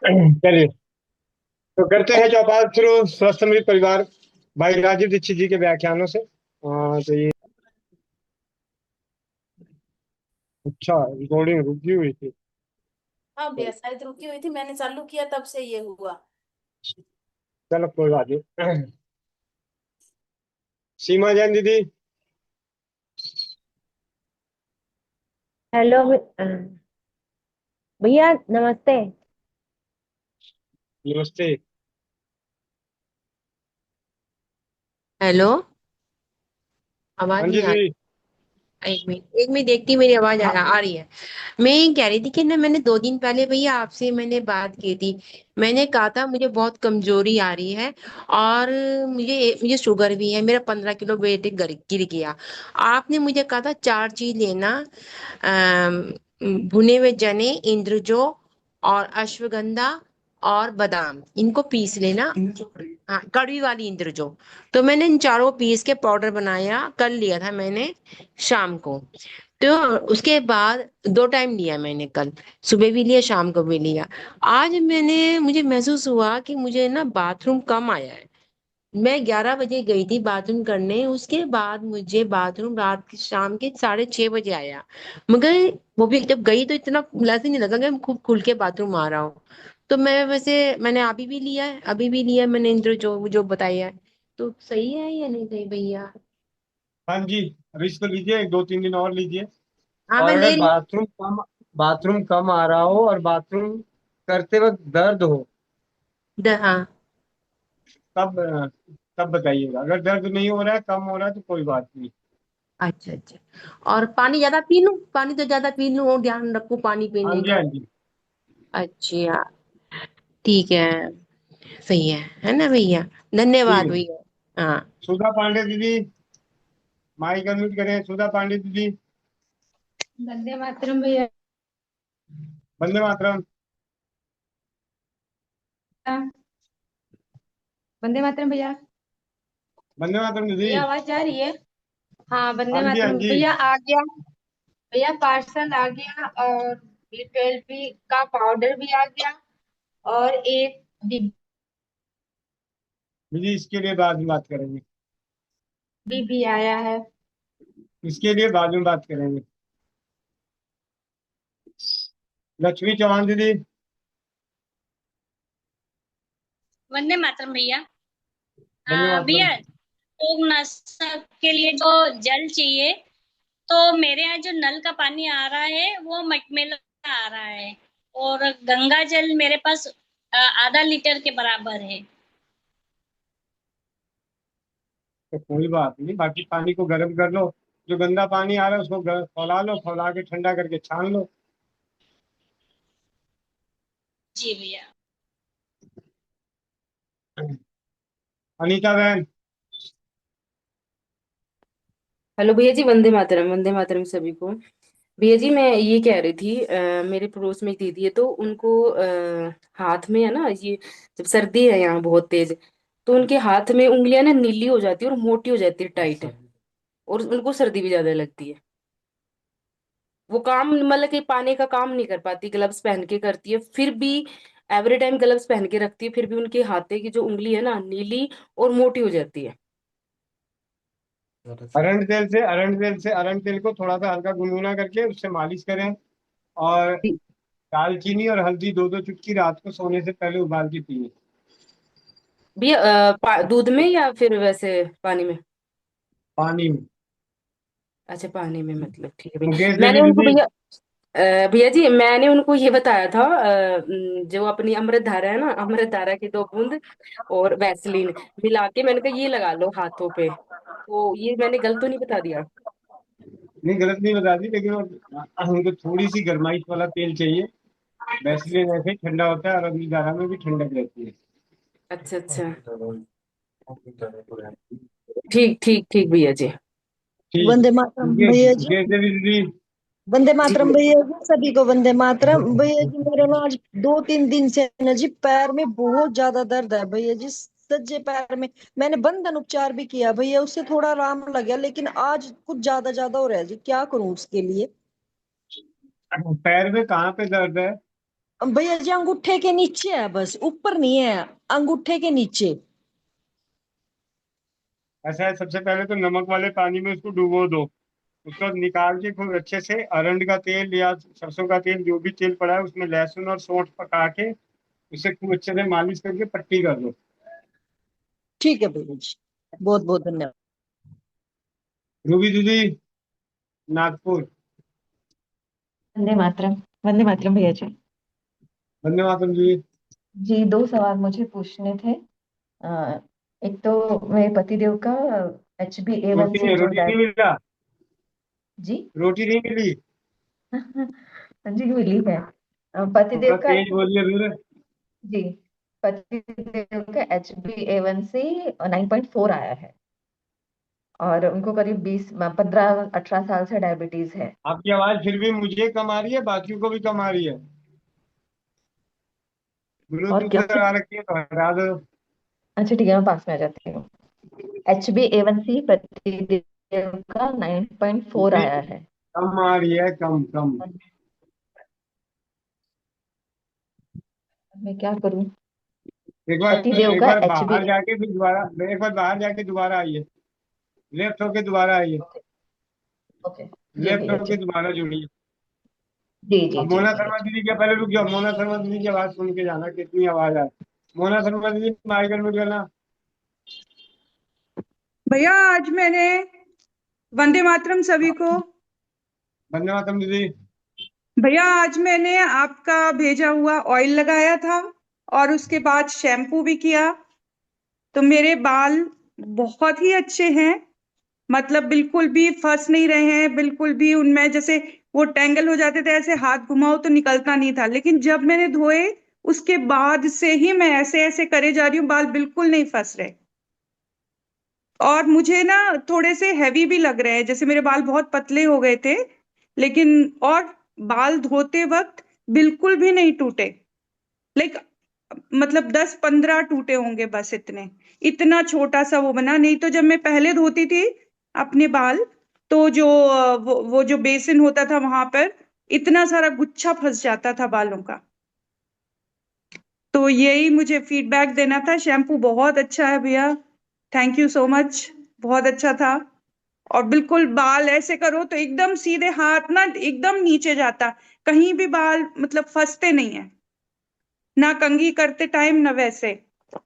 चलिए, तो करते हैं चौपाल शुरू स्वस्थ समृद्ध परिवार भाई राजीव दीक्षित जी के व्याख्यानों से। तो ये अच्छा, रिकॉर्डिंग रुकी हुई थी। हाँ भैया, शायद रुकी हुई थी, मैंने चालू किया तब से ये हुआ। चलो कोई बात नहीं। सीमा जैन दीदी। हेलो भैया नमस्ते। नमस्ते। हेलो। आवाज हाँ जी नहीं आ दीदी। रही। एक मिनट देखती हूँ, मेरी आवाज आ रही है। मैं ये कह रही थी कि ना, मैंने 2 दिन पहले भैया आपसे मैंने बात की थी। मैंने कहा था मुझे बहुत कमजोरी आ रही है, और मुझे मुझे शुगर भी है, मेरा 15 किलो वेट गिर गिर गया। आपने मुझे कहा था 4 चीज लेना। भुने हुए चने, इंद्रजो और अश्वगंधा और बादाम, इनको पीस लेना। हाँ, कड़वी वाली इंद्रजो। तो मैंने इन चारों पीस के पाउडर बनाया, कल लिया था मैंने शाम को। तो उसके बाद 2 टाइम लिया मैंने, कल सुबह भी लिया, शाम को भी लिया। आज मुझे महसूस हुआ कि मुझे ना बाथरूम कम आया है। मैं 11 बजे गई थी बाथरूम करने, उसके बाद मुझे बाथरूम रात के शाम के 6:30 बजे आया। मगर वो भी जब गई तो इतना ऐसे नहीं लगा कि मैं खूब खुल के बाथरूम आ रहा हूँ। तो मैं वैसे मैंने अभी भी लिया है, अभी भी लिया है मैंने इंद्र जो जो बताया है। तो सही है या नहीं सही भैया? हाँ जी, अभी इसको लीजिए, 2-3 दिन और लीजिए। हाँ और मैं ले अगर रही बाथरूम कम आ रहा हो और बाथरूम करते वक्त दर्द हो, हाँ। तब तब बताइएगा। अगर दर्द नहीं हो रहा है, कम हो रहा है, तो कोई बात नहीं। अच्छा अच्छा। और पानी ज्यादा पी लूं? पानी तो ज्यादा पी लूं और ध्यान रखूं पानी हाँ पीने जी, का? हाँ जी। अच्छा, ठीक है। सही है ना भैया? ठीक धन्यवाद है। भैया। हाँ। सुधा पांडे दीदी, माइक अनम्यूट करें। सुधा पांडे दीदी। वंदे मातरम भैया। वंदे मातरम। वंदे मातरम भैया। वंदे मातरम दीदी। भैया आवाज आ रही है? हाँ, हाँ वंदे जी, हाँ मातरम जी। भैया आ गया। भैया पार्सल आ गया, और B12 का पाउडर भी आ गया, और एक दीदी, इसके लिए बाद में बात करेंगे। डिब्बी भी आया है। इसके लिए बाद में बात करेंगे। लक्ष्मी चौहान दीदी। वंदे मातरम भैया। वंदे मातरम। भैया, तो नाश्ता के लिए जो जल चाहिए, तो मेरे यहाँ जो नल का पानी आ रहा है वो मटमेला आ रहा है, और गंगा जल मेरे पास आधा लीटर के बराबर है। तो कोई बात नहीं, बाकी पानी को गर्म कर लो। जो गंदा पानी आ रहा है उसको खौला लो, खौला के ठंडा करके छान लो। जी भैया। अनीता बहन। हेलो भैया जी, वंदे मातरम सभी को। भैया जी मैं ये कह रही थी, मेरे पड़ोस में एक दीदी है, तो उनको हाथ में है ना ये, जब सर्दी है यहाँ बहुत तेज, तो उनके हाथ में उंगलियां ना नीली हो जाती है और मोटी हो जाती है, टाइट, और उनको सर्दी भी ज्यादा लगती है। वो काम मतलब कि पाने का काम नहीं कर पाती, ग्लव्स पहन के करती है, फिर भी एवरी टाइम ग्लव्स पहन के रखती है, फिर भी उनके हाथे की जो उंगली है ना नीली और मोटी हो जाती है। अरंड तेल को थोड़ा सा हल्का गुनगुना करके उससे मालिश करें। और दालचीनी और हल्दी 2-2 चुटकी रात को सोने से पहले उबाल के पिए। भैया दूध में या फिर वैसे पानी में? पानी में। अच्छा, पानी में, मतलब ठीक है भैया। मुकेश मैंने देवी उनको दीदी। भैया भैया जी मैंने उनको ये बताया था, जो अपनी अमृत धारा है ना, अमृत धारा की 2 बूंद और वैसलीन मिला के, मैंने कहा ये लगा लो हाथों पे, तो ये मैंने गलत तो नहीं बता दिया? नहीं, गलत नहीं बता दी, लेकिन उनको थोड़ी सी गरमाइश वाला तेल चाहिए। वैसलीन ऐसे ही ठंडा होता है और अभी धारा में भी ठंडक रहती है। अच्छा अच्छा। ठीक ठीक ठीक भैया जी। ठीक है। वंदे मातरम मुकेश भैया जी। मुकेश देवी दीदी। वंदे जी मातरम भैया जी, सभी को वंदे मातरम भैया जी। मेरे ना आज 2-3 दिन से ना जी पैर में बहुत ज्यादा दर्द है भैया जी, सज्जे पैर में। मैंने बंधन उपचार भी किया भैया, उससे थोड़ा आराम लगा, लेकिन आज कुछ ज्यादा ज्यादा हो रहा है जी, क्या करूं उसके लिए? पैर में कहाँ पे दर्द है? भैया जी अंगूठे के नीचे है, बस ऊपर नहीं है, अंगूठे के नीचे। ऐसा है, सबसे पहले तो नमक वाले पानी में उसको डुबो दो। उसको निकाल के खूब अच्छे से अरंड का तेल या सरसों का तेल, जो भी तेल पड़ा है, उसमें लहसुन और सौंठ पका के उसे खूब अच्छे से मालिश करके पट्टी कर दो। ठीक है भैया जी, बहुत बहुत धन्यवाद। रूबी दीदी, नागपुर। वंदे मातरम। वंदे मातरम भैया जी। वंदे मातरम जी। जी, दो सवाल मुझे पूछने थे। एक तो मेरे पतिदेव का HbA1c जो रोटी नहीं मिला? जी। रोटी नहीं मिली? जी मिली है। थोड़ा पतिदेव का तेज बोलिए फिर। जी, पतिदेव का HbA1c 9.4 आया है और उनको करीब 15-18 साल से डायबिटीज है। आपकी आवाज फिर भी मुझे कम आ रही है, बाकियों को भी कम आ रही है। और ब्लूटूथ क्योंकि लगा रखी है तो हटा दो। अच्छा ठीक है, मैं पास में आ जाती हूँ। HbA1c पतिदेव का 9.4 नहीं, आया है। कम आ रही है, कम कम। मैं क्या करूं? एक बार पतिदेव एक का बार एच बी बाहर जाके फिर दोबारा, एक बार बाहर जाके दोबारा आइए। लेफ्ट होके दोबारा आइए। ओके। ओके। जी लेफ्ट भैया होके जी। दोबारा जुड़िए। जी जी अब जी मोना भैया शर्मा जी। दीदी के पहले रुक जाओ, मोना शर्मा दीदी की आवाज सुन के जाना कितनी आवाज आ रही। मोना शर्मा दीदी माइक म्यूट करना। भैया आज मैंने वंदे मातरम सभी को। वंदे मातरम दीदी। भैया आज मैंने आपका भेजा हुआ ऑयल लगाया था और उसके बाद शैम्पू भी किया, तो मेरे बाल बहुत ही अच्छे हैं। मतलब बिल्कुल भी फंस नहीं रहे हैं, बिल्कुल भी उनमें जैसे वो टेंगल हो जाते थे, ऐसे हाथ घुमाओ तो निकलता नहीं था, लेकिन जब मैंने धोए उसके बाद से ही मैं ऐसे ऐसे करे जा रही हूँ, बाल बिल्कुल नहीं फंस रहे। और मुझे ना थोड़े से हैवी भी लग रहे हैं, जैसे मेरे बाल बहुत पतले हो गए थे, लेकिन और बाल धोते वक्त बिल्कुल भी नहीं टूटे। लाइक मतलब 10-15 टूटे होंगे, बस इतने। इतना छोटा सा वो बना, नहीं तो जब मैं पहले धोती थी अपने बाल, तो जो वो जो बेसिन होता था वहां पर इतना सारा गुच्छा फंस जाता था बालों का। तो यही मुझे फीडबैक देना था। शैम्पू बहुत अच्छा है भैया, थैंक यू सो मच, बहुत अच्छा था। और बिल्कुल बाल ऐसे करो तो एकदम सीधे, हाथ ना एकदम नीचे जाता, कहीं भी बाल मतलब फंसते नहीं है, ना कंघी करते टाइम ना वैसे। तो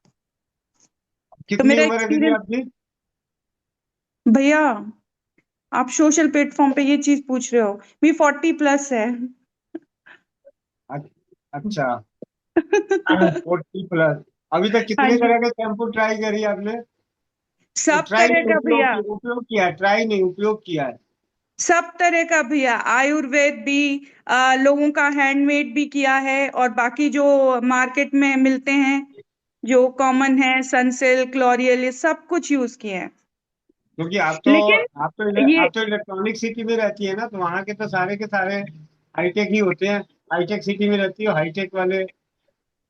कितनी मेरा उम्र है दीदी एक्सपीरियंस आपकी? भैया, आप सोशल प्लेटफॉर्म पे ये चीज पूछ रहे हो, भी 40+ है। अच्छा, 40+। अभी तक हाँ कितने जी, तरह के शैम्पू ट्राई करी आपने? सब ट्राई तरह नहीं, का उपयोग भैया, किया, उपयोग किया है, ट्राई नहीं उपयोग किया है। सब तरह का भैया। आयुर्वेद भी, लोगों का हैंडमेड भी किया है, और बाकी जो मार्केट में मिलते हैं जो कॉमन है, सनसिल्क, लॉरियल, ये सब कुछ यूज किए हैं। क्योंकि लेकिन ये आप तो इलेक्ट्रॉनिक सिटी में रहती है ना, तो वहाँ के सारे हाईटेक ही होते हैं। हाईटेक सिटी में रहती है, हाईटेक वाले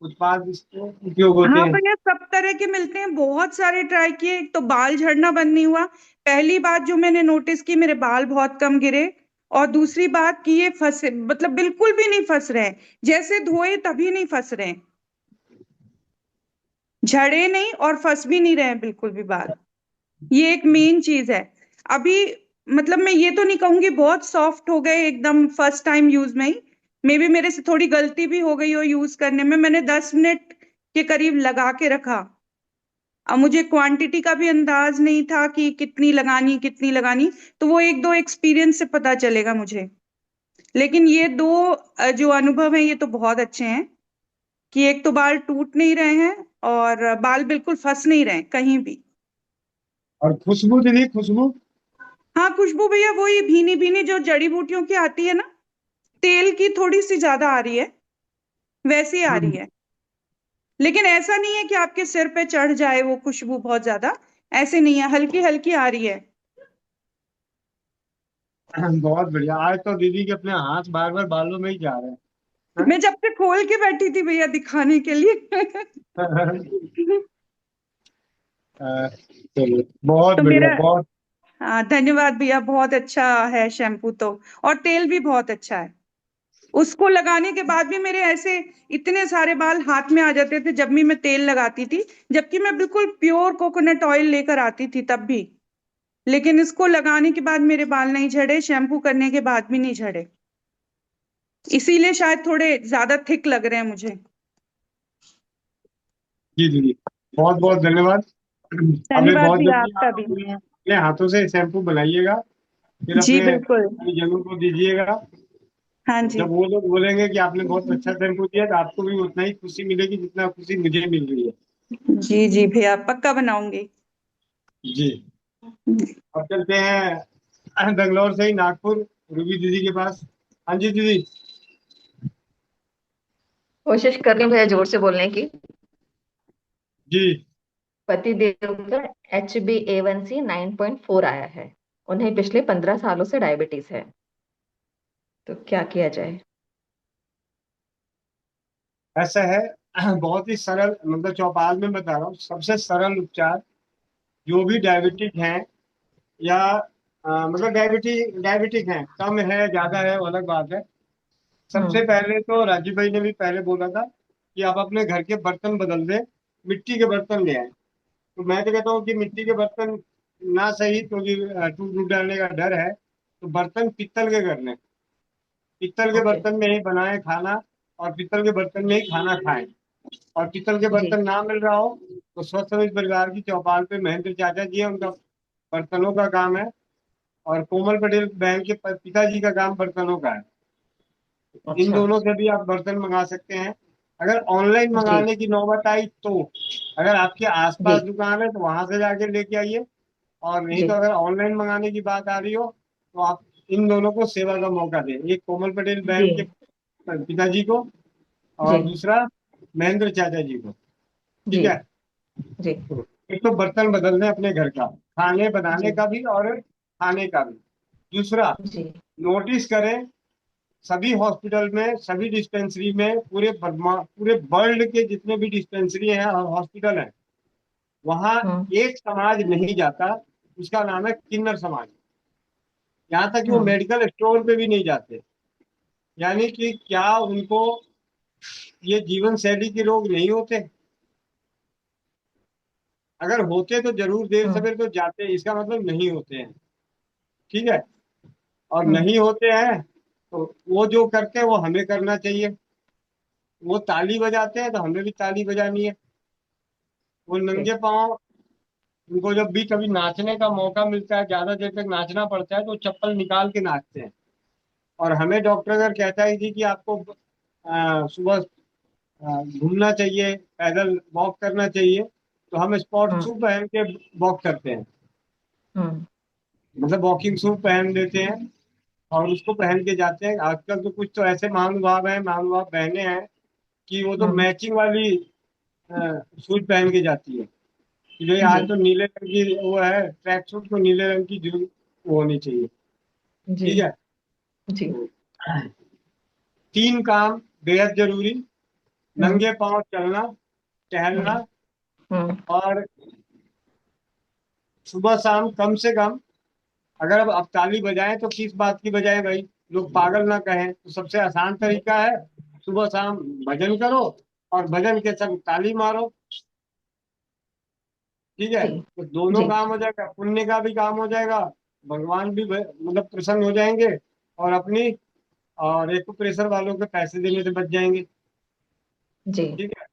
उत्पाद इसको उपयोग होते हाँ हैं। भैया, सब तरह के मिलते हैं, बहुत सारे ट्राई किए। एक तो बाल झड़ना बंद नहीं हुआ, पहली बात जो मैंने नोटिस की, मेरे बाल बहुत कम गिरे। और दूसरी बात कि ये फंसे, मतलब बिल्कुल भी नहीं फंस रहे, जैसे धोए तभी नहीं फंस रहे, झड़े नहीं और फंस भी नहीं रहे बिल्कुल भी बाल। ये एक मेन चीज है। अभी मतलब मैं ये तो नहीं कहूंगी बहुत सॉफ्ट हो गए एकदम फर्स्ट टाइम यूज में ही, मे बी मेरे से थोड़ी गलती भी हो गई हो यूज करने में। मैंने 10 मिनट के करीब लगा के रखा। अब मुझे क्वांटिटी का भी अंदाज नहीं था कि कितनी लगानी कितनी लगानी, तो वो एक दो एक्सपीरियंस से पता चलेगा मुझे। लेकिन ये दो जो अनुभव है ये तो बहुत अच्छे हैं, कि एक तो बाल टूट नहीं रहे हैं और बाल बिल्कुल फंस नहीं रहे हैं कहीं भी। और खुशबू दीदी, खुशबू? हाँ खुशबू भैया, वही भीनी भीनी जो जड़ी बूटियों की आती है ना, तेल की थोड़ी सी ज्यादा आ रही है, वैसी आ रही हम्म, है। लेकिन ऐसा नहीं है कि आपके सिर पे चढ़ जाए वो खुशबू बहुत ज्यादा, ऐसे नहीं है, हल्की हल्की आ रही है। बहुत बढ़िया। आज तो दीदी के अपने हाथ बार बार बालों में ही जा रहे हैं। मैं जब से खोल के बैठी थी भैया दिखाने के लिए। चलिए, बहुत तो बढ़िया, मेरा बहुत। धन्यवाद भैया, बहुत अच्छा है शैम्पू तो, और तेल भी बहुत अच्छा है। उसको लगाने के बाद भी मेरे ऐसे इतने सारे बाल हाथ में आ जाते थे जब भी मैं तेल लगाती थी, जबकि मैं बिल्कुल प्योर कोकोनट ऑयल लेकर आती थी तब भी। लेकिन इसको लगाने के बाद मेरे बाल नहीं झड़े, शैम्पू करने के बाद भी नहीं झड़े। इसीलिए शायद थोड़े ज्यादा थिक लग रहे हैं मुझे। जी दीदी, बहुत बहुत धन्यवाद। हमें धन्यवाद बहुत भैया, जल्दी आपका आप भी। अपने हाथों से शैम्पू बनाइएगा, फिर जी अपने बिल्कुल। परिजनों को दीजिएगा। हाँ जी। जब वो लोग बोलेंगे कि आपने बहुत अच्छा शैम्पू दिया, तो आपको भी उतना ही खुशी मिलेगी जितना खुशी मुझे मिल रही है। जी जी भैया, पक्का बनाऊंगी। जी, अब चलते हैं बेंगलोर से ही नागपुर, रूबी दीदी के पास। हाँ जी दीदी। कोशिश कर रही हूँ भैया जोर से बोलने की। जी। पति देव का HbA1c 9.4 आया है। उन्हें पिछले 15 सालों से डायबिटीज है, तो क्या किया जाए? ऐसा है, बहुत ही सरल, मतलब चौपाल में बता रहा हूँ, सबसे सरल उपचार। जो भी डायबिटिक हैं या मतलब डायबिटिक हैं, कम है ज्यादा है वो अलग बात है। सबसे हम्म। पहले तो राजीव भाई ने भी पहले बोला था कि आप अपने घर के बर्तन बदल दें, मिट्टी के बर्तन ले आए। तो मैं तो कहता हूँ कि मिट्टी के बर्तन ना सही, क्योंकि टूट टूट जाने का डर है, तो बर्तन पित्तल के कर लें। पित्तल के ओके। बर्तन में ही बनाएं खाना, और पित्तल के बर्तन में ही खाना खाएं। और पित्तल के जी बर्तन ना मिल रहा हो तो स्वस्थ समित परिवार की चौपाल पे महेंद्र चाचा जी है, उनका बर्तनों का काम है। और कोमल पटेल बहन के पिताजी का काम बर्तनों का है। इन अच्छा। दोनों से भी आप बर्तन मंगा सकते हैं। अगर ऑनलाइन जी मंगाने की नौबत आई तो, अगर आपके जी आसपास दुकान है तो वहां से जाके लेके आइए। और नहीं जी तो अगर ऑनलाइन मंगाने की बात आ रही हो तो आप इन दोनों को सेवा का मौका दें, एक कोमल पटेल जी बहन के पिताजी को, जी और दूसरा महेंद्र चाचा जी को। ठीक जी है। जी तो एक तो बर्तन बदल दें अपने घर का, खाने बनाने जी का भी और खाने का भी। दूसरा, जी नोटिस करें, सभी हॉस्पिटल में, सभी डिस्पेंसरी में, पूरे वर्ल्ड के जितने भी डिस्पेंसरी हैं और हॉस्पिटल हैं, वहाँ हम्म एक समाज नहीं जाता, उसका नाम है किन्नर समाज। यहाँ तक कि वो हम्म मेडिकल स्टोर पे भी नहीं जाते। यानी कि क्या उनको ये जीवन शैली के रोग नहीं होते? अगर होते तो जरूर देर हम्म सवेर तो जाते, इसका मतलब नहीं होते हैं। ठीक है। और हम्म नहीं होते हैं तो वो जो करते हैं वो हमें करना चाहिए। वो ताली बजाते हैं तो हमें भी ताली बजानी है। वो जी नंगे पाँव, उनको जब भी कभी नाचने का मौका मिलता है, ज्यादा देर तक नाचना पड़ता है, तो चप्पल निकाल के नाचते हैं। और हमें डॉक्टर अगर कहता है जी कि आपको सुबह घूमना चाहिए, पैदल वॉक करना चाहिए, तो हम स्पोर्ट हम्म शू पहन के वॉक करते हैं। हम्म मतलब वॉकिंग शू पहन लेते हैं और उसको पहन के जाते हैं। आजकल तो कुछ तो ऐसे महानुभाव हैं, महानुभाव बहने हैं, कि वो तो हम्म मैचिंग वाली शूज पहन के जाती है कि भाई जी आज तो नीले रंग की वो है, ट्रैक सूट को नीले रंग की जरूर वो होनी चाहिए। जी ठीक है। जी तो तीन काम बेहद जरूरी: हम्म नंगे पांव चलना, टहलना, हम्म हम्म और सुबह शाम कम से कम, अगर अब आप ताली बजाएं तो किस बात की बजाएं भाई, लोग पागल ना कहें, तो सबसे आसान तरीका है सुबह शाम भजन करो और भजन के संग ताली मारो। ठीक है, जी तो दोनों जी काम हो जाएगा, पुण्य का भी काम हो जाएगा, भगवान भी मतलब प्रसन्न हो जाएंगे, और अपनी और एक प्रेशर वालों के पैसे देने से बच जाएंगे। जी ठीक है।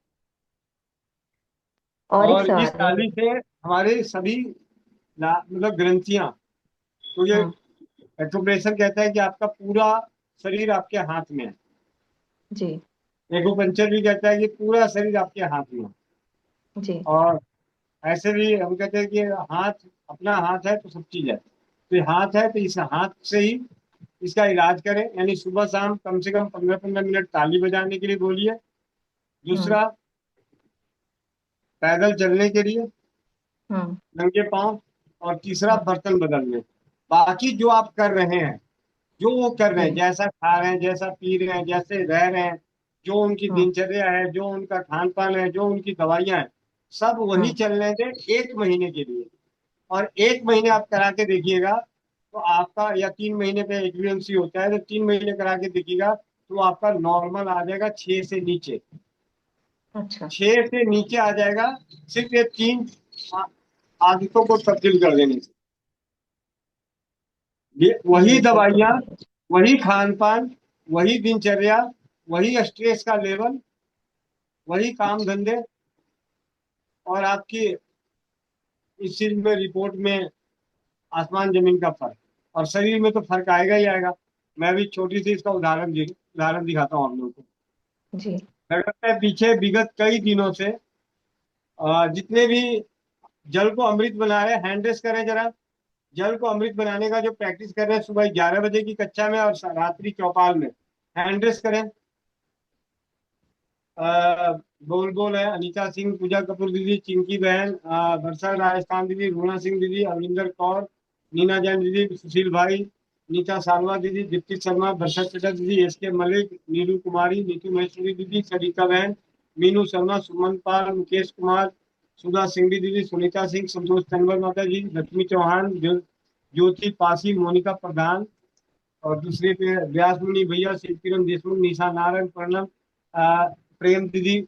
और एक और इस सवाल है। ताली से हमारे सभी मतलब ग्रंथियां, तो ये हम्म एक्यूप्रेशर कहता है कि आपका पूरा शरीर आपके हाथ में है। जी एक्यूपंक्चर भी कहता है कि पूरा शरीर आपके हाथ में है। जी और ऐसे भी हम कहते हैं कि हाथ, अपना हाथ है तो सब चीज है, तो ये हाथ है तो इस हाथ से ही इसका इलाज करें। यानी सुबह शाम कम से कम 15-15 मिनट ताली बजाने के लिए बोलिए। हम्म दूसरा, पैदल चलने के लिए हम्म नंगे पांव। और तीसरा, हम्म बर्तन बदलने। बाकी जो आप कर रहे हैं, जो वो कर रहे हैं, जी जैसा खा रहे हैं, जैसा पी रहे हैं, जैसे रह रहे हैं, जो उनकी हम्म दिनचर्या है, जो उनका खान पान है, जो उनकी दवाइयां हैं, सब वही हम्म चलने दें 1 महीने के लिए। और 1 महीने आप करा के देखिएगा तो आपका, या 3 महीने पे HbA1c होता है, तो 3 महीने करा के देखिएगा, तो आपका नॉर्मल आ जाएगा 6 से नीचे। अच्छा 6 से नीचे आ जाएगा सिर्फ ये 3 आदतों को तब्दील कर देने से। ये वही दवाइयाँ, वही खान पान, वही दिनचर्या, वही स्ट्रेस का लेवल, वही काम धंधे, और आपकी इस चीज में रिपोर्ट में आसमान जमीन का फर्क, और शरीर में तो फर्क आएगा ही आएगा। मैं भी छोटी सी इसका उदाहरण दिखाता हूँ आप लोगों को। जी। लगता है पीछे विगत कई दिनों से जितने भी जल को अमृत बना रहे हैं, हैंड रेस करें जरा। जल को अमृत बनाने का जो प्रैक्टिस कर रहे हैं सुबह 11 बजे की कक्षा में और रात्रि चौपाल में, हैंड रेस करें। बोल बोल है, अनीता सिंह, पूजा कपूर दीदी, चिंकी बहन, वर्षा राजस्थान दीदी, रूना सिंह दीदी, अविंदर कौर, नीना जैन दीदी, सुशील भाई, नीता सालवा दीदी, दीप्ति शर्मा, वर्षा चटक दीदी, एस के मलिक, नीलू कुमारी, नीतू महेश्वरी दीदी, सरिता बहन, मीनू शर्मा, सुमन पाल, मुकेश कुमार, सुधा सिंघवी दीदी, सुनीता सिंह, संतोष तनवर माता जी, लक्ष्मी चौहान, ज्योति पासी, मोनिका प्रधान, और दूसरे पे व्यास मुनि भैया, शिव किरण देशमुख, निशा नारायण, प्रणव, प्रेम दीदी,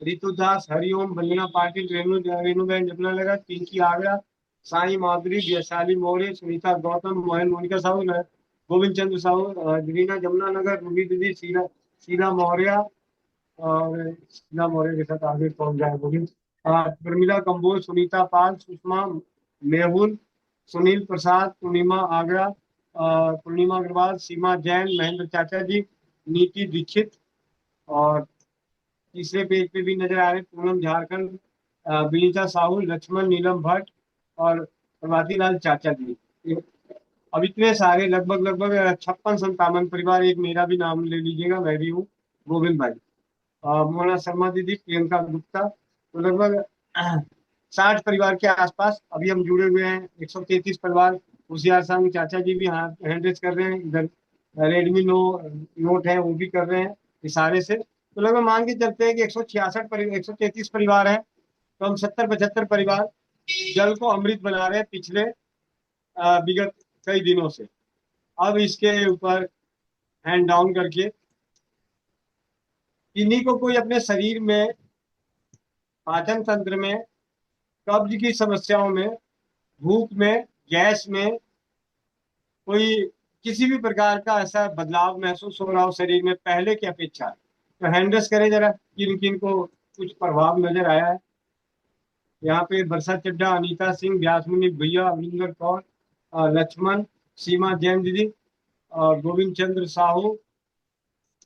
रितु दास, हरिओम, वंदना पाटिल, रेणुबेन जपना लगा, पिंकी आगरा, साई माधुरी, वैशाली मौर्य, सुनीता गौतम, मोहन मोनिका साहू, गोविंद चंद्र साहू, रीना जमुना नगर, रूबी दीदी, शीला मौर्य, और शीला मौर्य के साथ आगे पहुंच जाए गोविंद, प्रमिला कंबोज, सुनीता पाल, सुषमा मेहुल, सुनील प्रसाद, पूर्णिमा आगरा, पूर्णिमा अग्रवाल, सीमा जैन, महेंद्र चाचा जी, नीति दीक्षित, और तीसरे पेज पे भी नजर आ रहे पूनम झारखंड, विनीता साहू, लक्ष्मण नीलम भट्ट, और प्रभाती लाल चाचा जी। अब इतने सारे लगभग 56-57 परिवार, एक मेरा भी नाम ले लीजिएगा, मैं भी हूँ, गोविंद भाई, मोना शर्मा दीदी, प्रियंका गुप्ता, तो लगभग 60 परिवार के आसपास अभी हम जुड़े हुए हैं। 133 परिवार, होशियार संघ चाचा जी भी हैंड रेस कर रहे हैं, इधर रेडमी नोट है वो भी कर रहे हैं इशारे से। तो लगभग मान के चलते हैं कि 133 परिवार हैं, तो हम 70-75 परिवार जल को अमृत बना रहे हैं पिछले विगत कई दिनों से। अब इसके ऊपर हैंड डाउन करके इन्हीं को कोई अपने शरीर में, पाचन तंत्र में, कब्ज की समस्याओं में, भूख में, गैस में, कोई किसी भी प्रकार का ऐसा बदलाव महसूस हो रहा हो शरीर में पहले की अपेक्षा, तो हैंड रेस करें जरा, किन किन को कुछ प्रभाव नजर आया है। यहाँ पे वर्षा चड्डा, अनीता सिंह, व्यासमुनि भैया, अविंदर कौर, लक्ष्मण, सीमा जैन दीदी, गोविंद चंद्र साहू,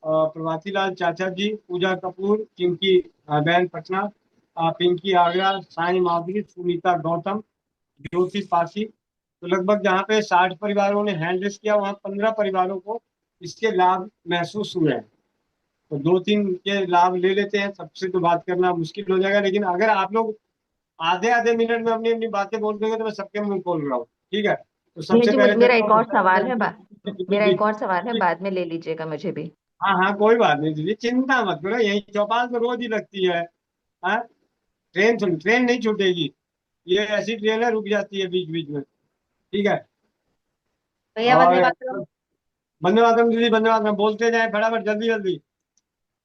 प्रभाती लाल चाचा जी, पूजा कपूर, चिंकी बहन पटना, पिंकी आगरा, साई माधुरी, सुनीता गौतम, ज्योति पासी। तो लगभग जहाँ पे 60 परिवारों ने हैंड रेस किया, वहाँ 15 परिवारों को इसके लाभ महसूस हुए हैं। तो 2-3 के लाभ ले लेते हैं, सबसे तो बात करना मुश्किल हो जाएगा, लेकिन अगर आप लोग आधे मिनट में अपनी अपनी बातें बोल देंगे तो मैं सबके मुंह खोल रहा हूँ, ठीक है। तो भैया सबसे जी पहले मेरा चलता एक हूँ और सवाल है मेरा जी, एक और सवाल है, जी। बाद में ले लीजिएगा मुझे भी। हाँ हाँ, कोई बात नहीं दीदी, चिंता मत करो, यही चौपाल तो रोज ही लगती है। हाँ, ट्रेन नहीं छूटेगी, ये ऐसी ट्रेन है रुक जाती है बीच बीच में, ठीक है। भैया और वंदे मातरम। वंदे मातरम दीदी, वंदे मातरम बोलते जाए फटाफट, जल्दी जल्दी।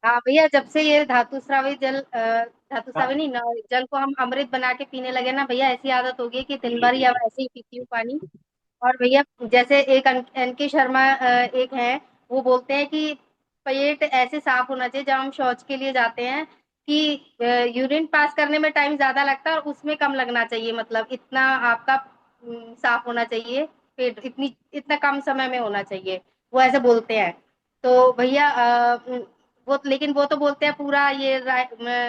हाँ भैया, जब से ये धातु स्रावी धातु हाँ स्रावी नहीं ना, जल को हम अमृत बना के पीने लगे ना भैया, ऐसी आदत हो गई कि दिन भर या ऐसे ही पीती हूँ पानी। और भैया जैसे एक एनके शर्मा एक है, वो बोलते हैं कि पेट ऐसे साफ होना चाहिए जब हम शौच के लिए जाते हैं कि यूरिन पास करने में टाइम ज्यादा लगता है और उसमें कम लगना चाहिए, मतलब इतना आपका साफ होना चाहिए पेट, इतना कम समय में होना चाहिए, वो ऐसे बोलते हैं। तो भैया लेकिन वो तो बोलते हैं पूरा ये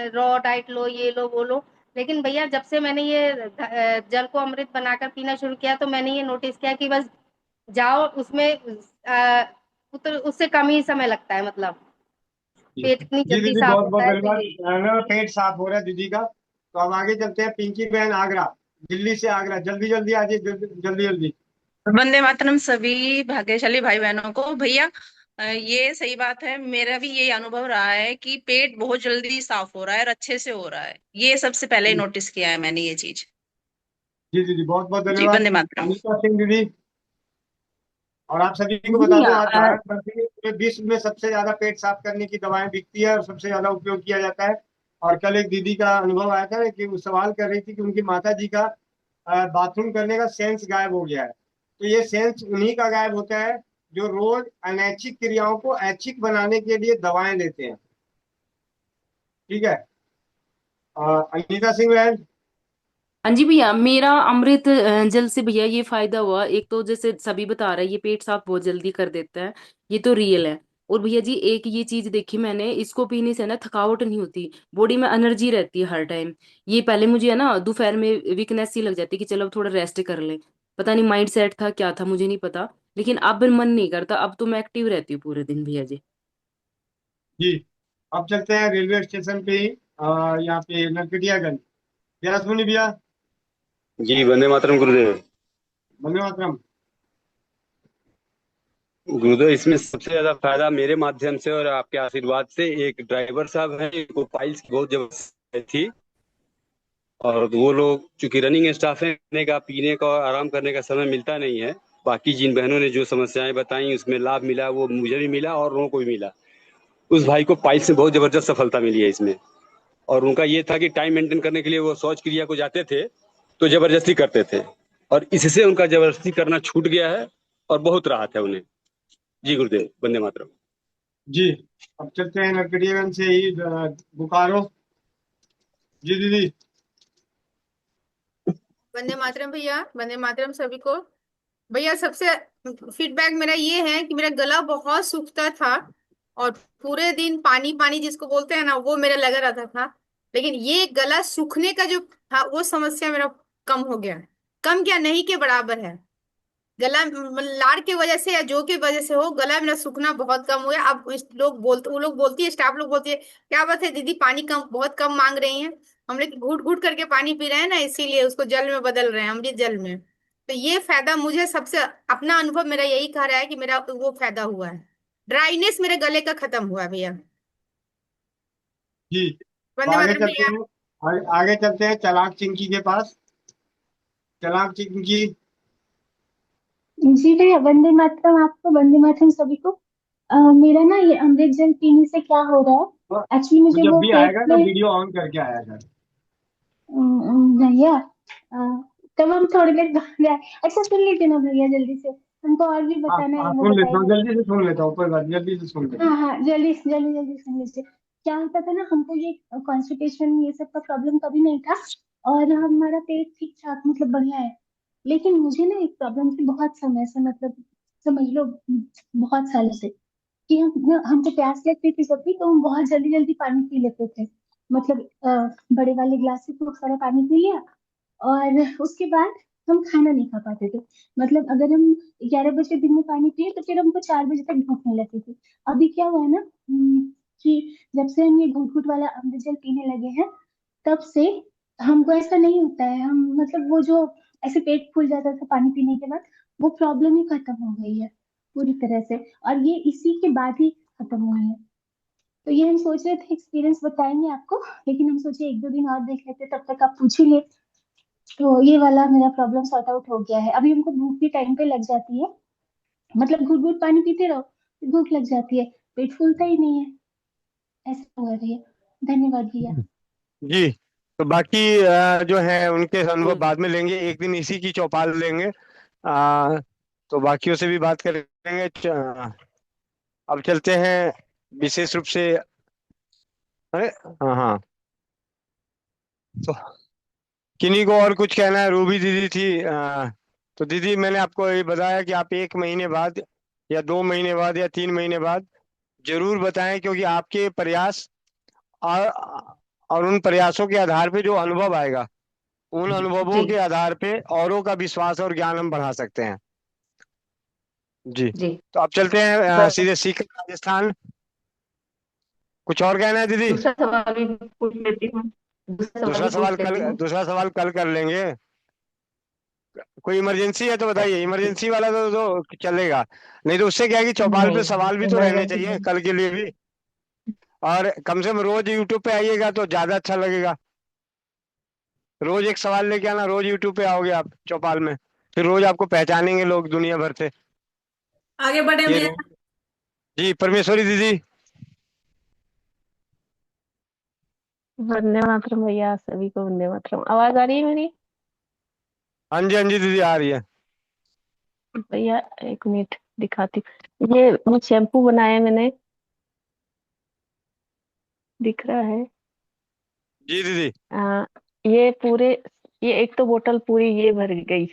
रॉ डाइट लो, ये लो वो लो, लेकिन भैया जब से मैंने ये जल को अमृत बनाकर पीना शुरू किया तो मैंने ये नोटिस किया कि बस जाओ उसमें उससे कम ही समय लगता है, मतलब पेट इतनी जी जल्दी दीदी, साफ बहुत बहुत होता है। तो धन्यवाद। ये मेरा पेट साफ हो रहा है दीदी का। तो अब आगे चलते हैं, पिंकी बहन आगरा, दिल्ली से आगरा, जल्दी जल्दी आ जाइए, जल्दी जल्दी। वंदे मातरम सभी भाग्यशाली भाई बहनों को। भैया ये सही बात है, मेरा भी ये अनुभव रहा है कि पेट बहुत जल्दी साफ हो रहा है और अच्छे से हो रहा है, ये सबसे पहले नोटिस किया है मैंने ये चीज। जी दीदी, बहुत बहुत जी धन्यवाद। वंदे मातरम। अनीता सिंह दीदी, और आप सभी को बता दीदी दूं, आज भारत भर से पूरे विश्व में सबसे ज्यादा पेट साफ करने की दवाएं बिकती है और सबसे ज्यादा उपयोग किया जाता है। और कल एक दीदी का अनुभव आया था कि वो सवाल कर रही थी कि उनकी माता जी का बाथरूम करने का सेंस गायब हो गया है। तो ये सेंस उन्हीं का गायब होता है जो रोज अनैच्छिक क्रियाओं को ऐच्छिक बनाने के लिए दवाएं लेते हैं। ठीक है। अनीता सिंह बहन। हाँ जी भैया, मेरा अमृत जल से भैया ये फायदा हुआ, एक तो जैसे सभी बता रहे हैं ये पेट साफ बहुत जल्दी कर देता है, ये तो रियल है। और भैया जी एक ये चीज देखी मैंने, इसको पीने से ना थकावट नहीं होती, बॉडी में एनर्जी रहती है हर टाइम। ये पहले मुझे है ना दोपहर में वीकनेस सी लग जाती कि चलो अब थोड़ा रेस्ट कर ले, पता नहीं माइंड सेट था क्या था मुझे नहीं पता, लेकिन अब मन नहीं करता, अब तो मैं एक्टिव रहती हूँ पूरे दिन भैया जी। जी। अब चलते हैं रेलवे स्टेशन पे ही, यहाँ पे नरकटियागंज। व्यास मुनि भैया। जी वंदे मातरम गुरुदेव। वंदे मातरम। गुरुदेव इसमें सबसे ज्यादा फायदा मेरे माध्यम से और आपके आशीर्वाद से, एक ड्राइवर साहब हैं इनको पाइल्स की बहुत जबरदस्त थी, और वो लोग चूंकि रनिंग स्टाफ है, खाने का पीने का और आराम करने का समय मिलता नहीं है। बाकी जिन बहनों ने जो समस्याएं बताई उसमें लाभ मिला, वो मुझे भी मिला और लोगों को भी मिला। उस भाई को पाइल्स से बहुत जबरदस्त सफलता मिली है इसमें। और उनका ये था कि टाइम मेंटेन करने के लिए वो शौच क्रिया को जाते थे तो जबरदस्ती करते थे, और इससे उनका जबरदस्ती करना छूट गया है और बहुत राहत है उन्हें। जी गुरुदेव, वंदे मातरम। जी। अब चलते हैं नरकटियागंज से ही बोकारो। जी दीदी। वंदे मातरम भैया, वंदे मातरम सभी को। भैया सबसे फीडबैक मेरा ये है कि मेरा गला बहुत सूखता था और पूरे दिन पानी पानी जिसको बोलते हैं ना वो मेरा लगा रहता था, लेकिन ये गला सूखने का जो था वो समस्या मेरा कम हो गया। कम क्या, नहीं के बराबर है। गला लाड़ की वजह से या जो की वजह से हो, गला मेरा सूखना बहुत कम हो गया। अब लोग बोलते, वो लोग बोलती है, स्टाफ लोग बोलती है क्या बात है दीदी पानी कम, बहुत कम मांग रही हैं। हम लोग घूट घूट करके पानी पी रहे हैं ना, इसीलिए उसको जल में बदल रहे हैं, अमृत जल में। तो ये फायदा मुझे सबसे, अपना अनुभव मेरा यही कह रहा है कि मेरा वो फायदा हुआ है, ड्राइनेस मेरे गले का खत्म हुआ है भैया। जी। तो वंदे आगे मातरम चलते भैया। हैं, आगे चलते हैं चलाक चिंकी के पास। चलाक चिंकी। जी भैया, वंदे मातरम आपको, वंदे मातरम सभी को। मेरा ना ये अमृत जल पीने से क्या हो रहा तो है, एक्चुअली मुझे जब वो भी पेट आएगा तो में वीडियो ऑन करके आया कर। भैया तब हम थोड़ी देर बाद आए। अच्छा सुन लीजिए ना भैया जल्दी से, हमको और भी हाँ बताना है हाँ, वो सुन लेता हूँ, बताइए। जल्दी से सुन लेता हूँ, कोई बात नहीं, जल्दी से सुन लेता हाँ हूँ। हाँ, जल्दी जल्दी जल्दी सुन लीजिए। क्या होता था ना, हमको ये कॉन्स्टिपेशन ये सब का प्रॉब्लम कभी नहीं था, और हमारा पेट ठीक ठाक मतलब बढ़िया है। लेकिन मुझे ना एक प्रॉब्लम थी बहुत समय से, मतलब समझ लो बहुत सालों से, कि हमको प्यास लगती थी जब भी, तो हम बहुत जल्दी जल्दी पानी पी लेते थे। मतलब बड़े वाले गिलास से खूब सारा पानी पी लिया, और उसके बाद हम खाना नहीं खा पाते थे। मतलब अगर हम 11 बजे दिन में पानी पिए तो फिर हमको 4 बजे तक भूख नहीं लगती थी। अभी क्या हुआ है ना, कि जब से हम ये घूट घूट वाला अमृत जल पीने लगे हैं, तब से हमको ऐसा नहीं होता है। हम मतलब वो जो ऐसे पेट फूल जाता था पानी पीने के बाद, वो प्रॉब्लम ही खत्म हो गई है पूरी तरह से, और ये इसी के बाद ही खत्म हुई है। तो ये हम सोच रहे थे एक्सपीरियंस बताएंगे आपको, लेकिन हम सोचे 1-2 दिन और देख लेते, तब तक आप पूछ ही ले। तो ये वाला मेरा प्रॉब्लम सॉर्ट आउट हो गया है। अभी हमको भूख भी टाइम पे लग जाती है, मतलब घूट घूट पानी पीते रहो फिर भूख लग जाती है, पेट फूलता ही नहीं है। ऐसा हुआ है भैया। धन्यवाद भैया। जी। तो बाकी जो है उनके अनुभव बाद में लेंगे, एक दिन इसी की चौपाल लेंगे। तो बाकियों से भी बात करेंगे। अब चलते हैं विशेष रूप से, अरे हाँ हाँ, तो किन्हीं को और कुछ कहना है? रूबी दीदी थी। तो दीदी मैंने आपको ये बताया कि आप 1 महीने बाद या 2 महीने बाद या 3 महीने बाद जरूर बताएं, क्योंकि आपके प्रयास और उन प्रयासों के आधार पे जो अनुभव आएगा, उन अनुभवों जी के आधार पे औरों का विश्वास और ज्ञान हम बढ़ा सकते हैं। जी। जी। तो अब चलते हैं बस सीधे सीकर राजस्थान। कुछ और कहना है दीदी? दूसरा सवाल भी पूछ लेती हूँ, दूसरा सवाल भी पूछ लेती हूँ। दूसरा सवाल कल कर लेंगे। कोई इमरजेंसी है तो बताइए, इमरजेंसी वाला तो चलेगा, नहीं तो उससे क्या है कि चौपाल पे नहीं, सवाल भी तो रहने इमरजेंसी चाहिए नहीं। कल के लिए भी। और कम से कम रोज यूट्यूब पे आइएगा तो ज्यादा अच्छा लगेगा। रोज एक सवाल लेके आना, रोज यूट्यूब पे आओगे आप चौपाल में, फिर रोज आपको पहचानेंगे लोग दुनिया भर से। आगे बढ़े ये भैया। जी परमेश्वरी दीदी। वंदे मातरम भैया, सभी को वंदे मातरम। आवाज आ रही है मेरी? हाँ जी दीदी आ रही है। भैया एक मिनट दिखाती हूँ। ये शैम्पू बनाया मैंने, दिख रहा है? जी दीदी। आ, ये पूरे, ये एक तो बोतल पूरी ये भर गई,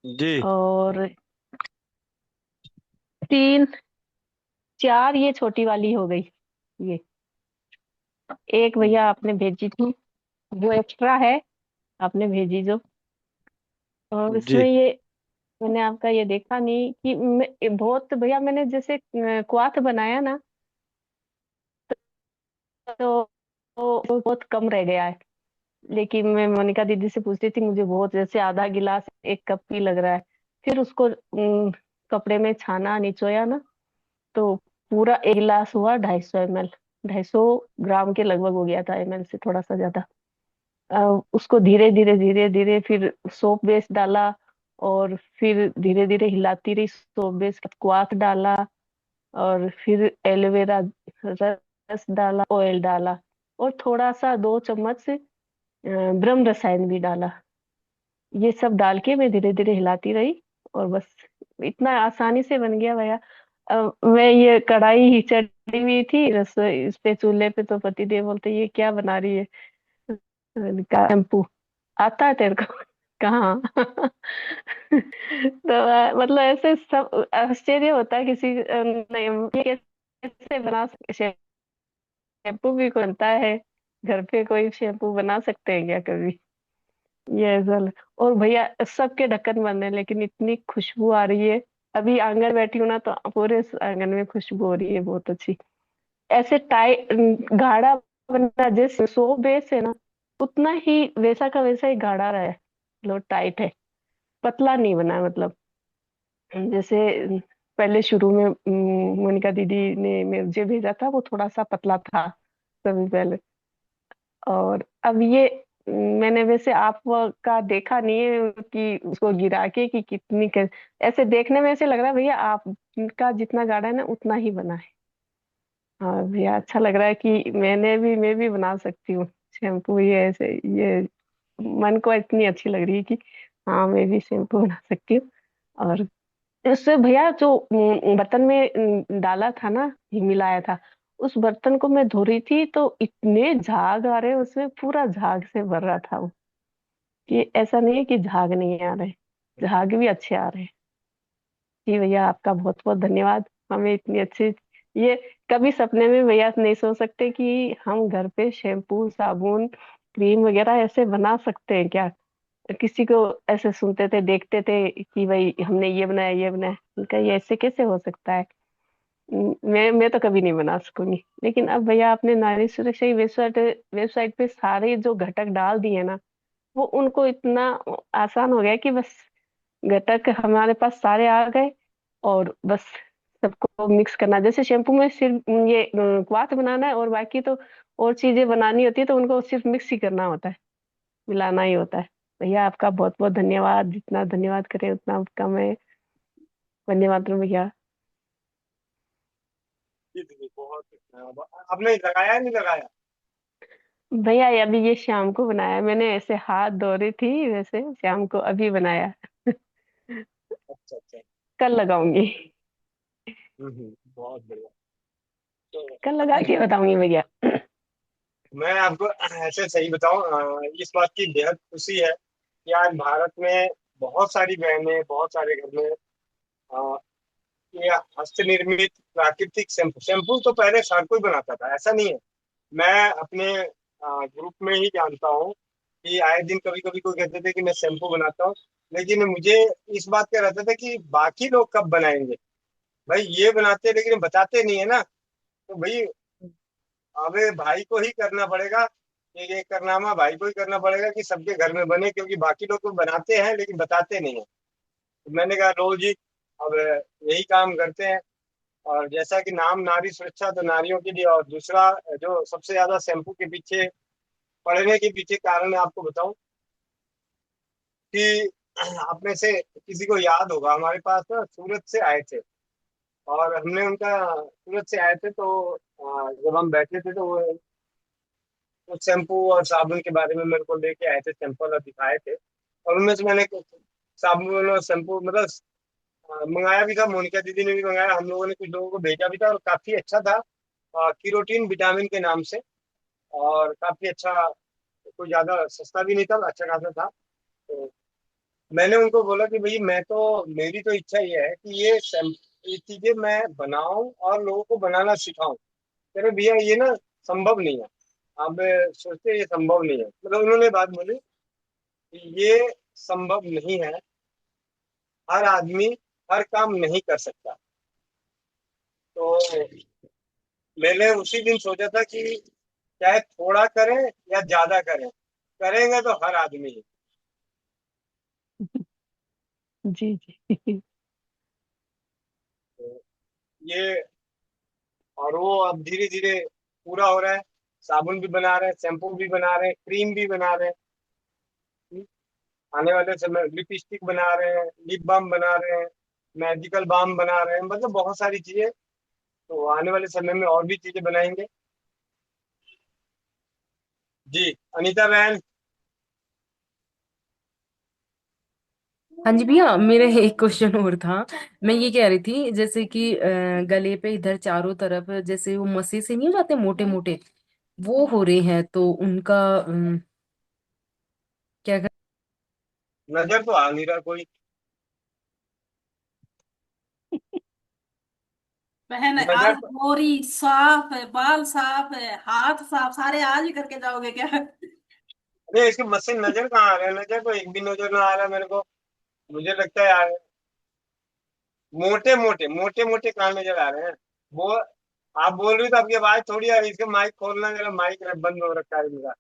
जी और तीन चार ये छोटी वाली हो गई। ये एक भैया आपने भेजी थी, वो एक्स्ट्रा है, आपने भेजी जो। और जी इसमें ये मैंने आपका ये देखा नहीं कि बहुत भैया मैंने जैसे क्वाथ बनाया ना, तो वो बहुत कम रह गया है। लेकिन मैं मोनिका दीदी से पूछ रही थी, मुझे बहुत जैसे आधा गिलास एक कप ही लग रहा है। फिर उसको कपड़े में छाना, निचोया ना, तो पूरा एक गिलास हुआ 250 ml, 250 ग्राम के लगभग हो गया था, ml से थोड़ा सा ज्यादा। उसको धीरे धीरे धीरे धीरे फिर सोप बेस डाला, और फिर धीरे धीरे हिलाती रही, सोप बेस क्वाथ डाला, और फिर एलोवेरा रस डाला, ऑयल डाला, और थोड़ा सा 2 चम्मच ब्रह्म रसायन भी डाला। ये सब डाल के मैं धीरे धीरे हिलाती रही, और बस इतना आसानी से बन गया भैया। मैं ये कढ़ाई ही चढ़ी हुई थी रसोई इस पे चूल्हे पे, तो पति देव बोलते ये क्या बना रही है? मैंने कहा शैम्पू आता है तेरे को? कहाँ? तो मतलब ऐसे सब आश्चर्य होता है किसी नहीं, ये कैसे बना शैम्पू भी बनता है? घर पे कोई शैम्पू बना सकते हैं क्या कभी? ये ऐसा और भैया सबके ढक्कन बंद है, लेकिन इतनी खुशबू आ रही है। अभी आंगन बैठी हूँ ना, तो पूरे आंगन में खुशबू हो रही है बहुत अच्छी। ऐसे गाढ़ा बनना, जैसे सो बेस है ना, उतना ही वैसा का वैसा ही गाढ़ा रहा है, मतलब टाइट है, पतला नहीं बना है। मतलब जैसे पहले शुरू में मोनिका दीदी ने मुझे भेजा था, वो थोड़ा सा पतला था सभी पहले। और अब ये मैंने वैसे आपका देखा नहीं है कि उसको गिरा के कि कितनी ऐसे देखने में ऐसे लग रहा है भैया आपका जितना गाढ़ा है ना उतना ही बना है। हाँ भैया अच्छा लग रहा है कि मैं भी बना सकती हूँ शैम्पू। ये ऐसे ये मन को इतनी अच्छी लग रही है कि हाँ मैं भी शैम्पू बना सकती हूँ। और उससे भैया जो बर्तन में डाला था ना, मिलाया था, उस बर्तन को मैं धो रही थी तो इतने झाग आ रहे, उसमें पूरा झाग से भर रहा था वो। कि ऐसा नहीं है कि झाग नहीं आ रहे, झाग भी अच्छे आ रहे हैं। जी भैया आपका बहुत बहुत धन्यवाद। हमें इतनी अच्छी ये कभी सपने में भैया नहीं सोच सकते कि हम घर पे शैम्पू साबुन क्रीम वगैरह ऐसे बना सकते हैं क्या। किसी को ऐसे सुनते थे, देखते थे कि भाई हमने ये बनाया ये बनाया, उनका ये ऐसे कैसे हो सकता है। मैं तो कभी नहीं बना सकूंगी। लेकिन अब भैया आपने नारी सुरक्षा की वेबसाइट पे सारे जो घटक डाल दिए ना, वो उनको इतना आसान हो गया कि बस घटक हमारे पास सारे आ गए, और बस सबको मिक्स करना। जैसे शैम्पू में सिर्फ ये क्वाथ बनाना है, और बाकी तो और चीजें बनानी होती है, तो उनको सिर्फ मिक्स ही करना होता है, मिलाना ही होता है। भैया आपका बहुत बहुत धन्यवाद, जितना धन्यवाद करें उतना कम है। धन्यवाद भैया। जी दीदी बहुत आपने लगाया नहीं लगाया? भैया अभी ये शाम को बनाया मैंने, ऐसे हाथ धो रही थी, वैसे शाम को अभी बनाया। अच्छा अच्छा। कल लगाऊंगी, बहुत बढ़िया। तो कल लगा के बताऊंगी भैया। मैं आपको ऐसे सही बताऊं, इस बात की बेहद खुशी है कि आज भारत में बहुत सारी बहनें, बहुत सारे घर में अ, ये हस्त निर्मित प्राकृतिक शैम्पू शैम्पू तो पहले हर कोई बनाता था, ऐसा नहीं है। मैं अपने ग्रुप में ही जानता हूँ कि आए दिन कभी कभी कोई कहते थे कि मैं शैम्पू बनाता हूँ, लेकिन मुझे इस बात का रहता था कि बाकी लोग कब बनाएंगे। भाई ये बनाते हैं लेकिन बताते नहीं है ना, तो भाई अबे भाई को ही करना पड़ेगा, एक करनामा भाई को ही करना पड़ेगा कि सबके घर में बने, क्योंकि बाकी लोग तो बनाते हैं लेकिन बताते नहीं है। तो मैंने कहा लो जी, अब यही काम करते हैं। और जैसा कि नाम नारी सुरक्षा, तो नारियों के लिए। और दूसरा जो सबसे ज्यादा शैम्पू के पीछे पड़ने के पीछे कारण मैं आपको बताऊं कि आप में से किसी को याद होगा, हमारे पास ना सूरत से आए थे और हमने उनका सूरत से आए थे, तो जब हम बैठे थे तो वो कुछ शैम्पू और साबुन के बारे में मेरे को लेके आए थे, सैंपल और दिखाए थे। और उनमें से मैंने कुछ साबुन और शैम्पू मतलब मंगाया भी था, मोनिका दीदी ने भी मंगाया, हम लोगों ने कुछ लोगों को भेजा भी था, और काफी अच्छा था। कीरोटिन विटामिन के नाम से, और काफी अच्छा, कोई ज्यादा सस्ता भी नहीं था, अच्छा खासा था। तो मैंने उनको बोला कि भाई मेरी तो इच्छा ये है कि ये चीजें मैं बनाऊं और लोगों को बनाना सिखाऊं। कह रहे भैया ये ना संभव नहीं है, आप सोचते ये संभव नहीं है, मतलब उन्होंने बात बोली कि ये संभव नहीं है, हर आदमी हर काम नहीं कर सकता। तो मैंने उसी दिन सोचा था कि चाहे थोड़ा करें या ज्यादा करें, करेंगे तो हर आदमी है। जी जी। तो ये, और वो अब धीरे धीरे पूरा हो रहा है। साबुन भी बना रहे हैं, शैम्पू भी बना रहे हैं, क्रीम भी बना रहे हैं। आने वाले समय लिपस्टिक बना रहे हैं, लिप बाम बना रहे हैं, मैजिकल बाम बना रहे हैं, मतलब बहुत सारी चीजें। तो आने वाले समय में और भी चीजें बनाएंगे। जी, अनीता बहन। हाँ जी भैया, मेरा एक क्वेश्चन और था। मैं ये कह रही थी जैसे कि गले पे इधर चारों तरफ जैसे वो मस्से से नहीं हो जाते मोटे मोटे, वो हो रहे हैं, तो उनका क्या कर... नजर तो आ नहीं रहा कोई। बहन आज नजर तो गोरी साफ है, बाल साफ है, हाथ साफ, सारे आज ही करके जाओगे क्या? नहीं, इसके मस्से नजर कहाँ आ रहे हैं? नजर तो एक भी नजर ना आ रहा है मेरे को। मुझे लगता है यार, मोटे मोटे कान नजर आ रहे हैं। वो आप बोल रही हो तो आपकी आवाज थोड़ी आ रही है। इसका माइक खोलना, जरा माइक बंद हो रखा है मेरा।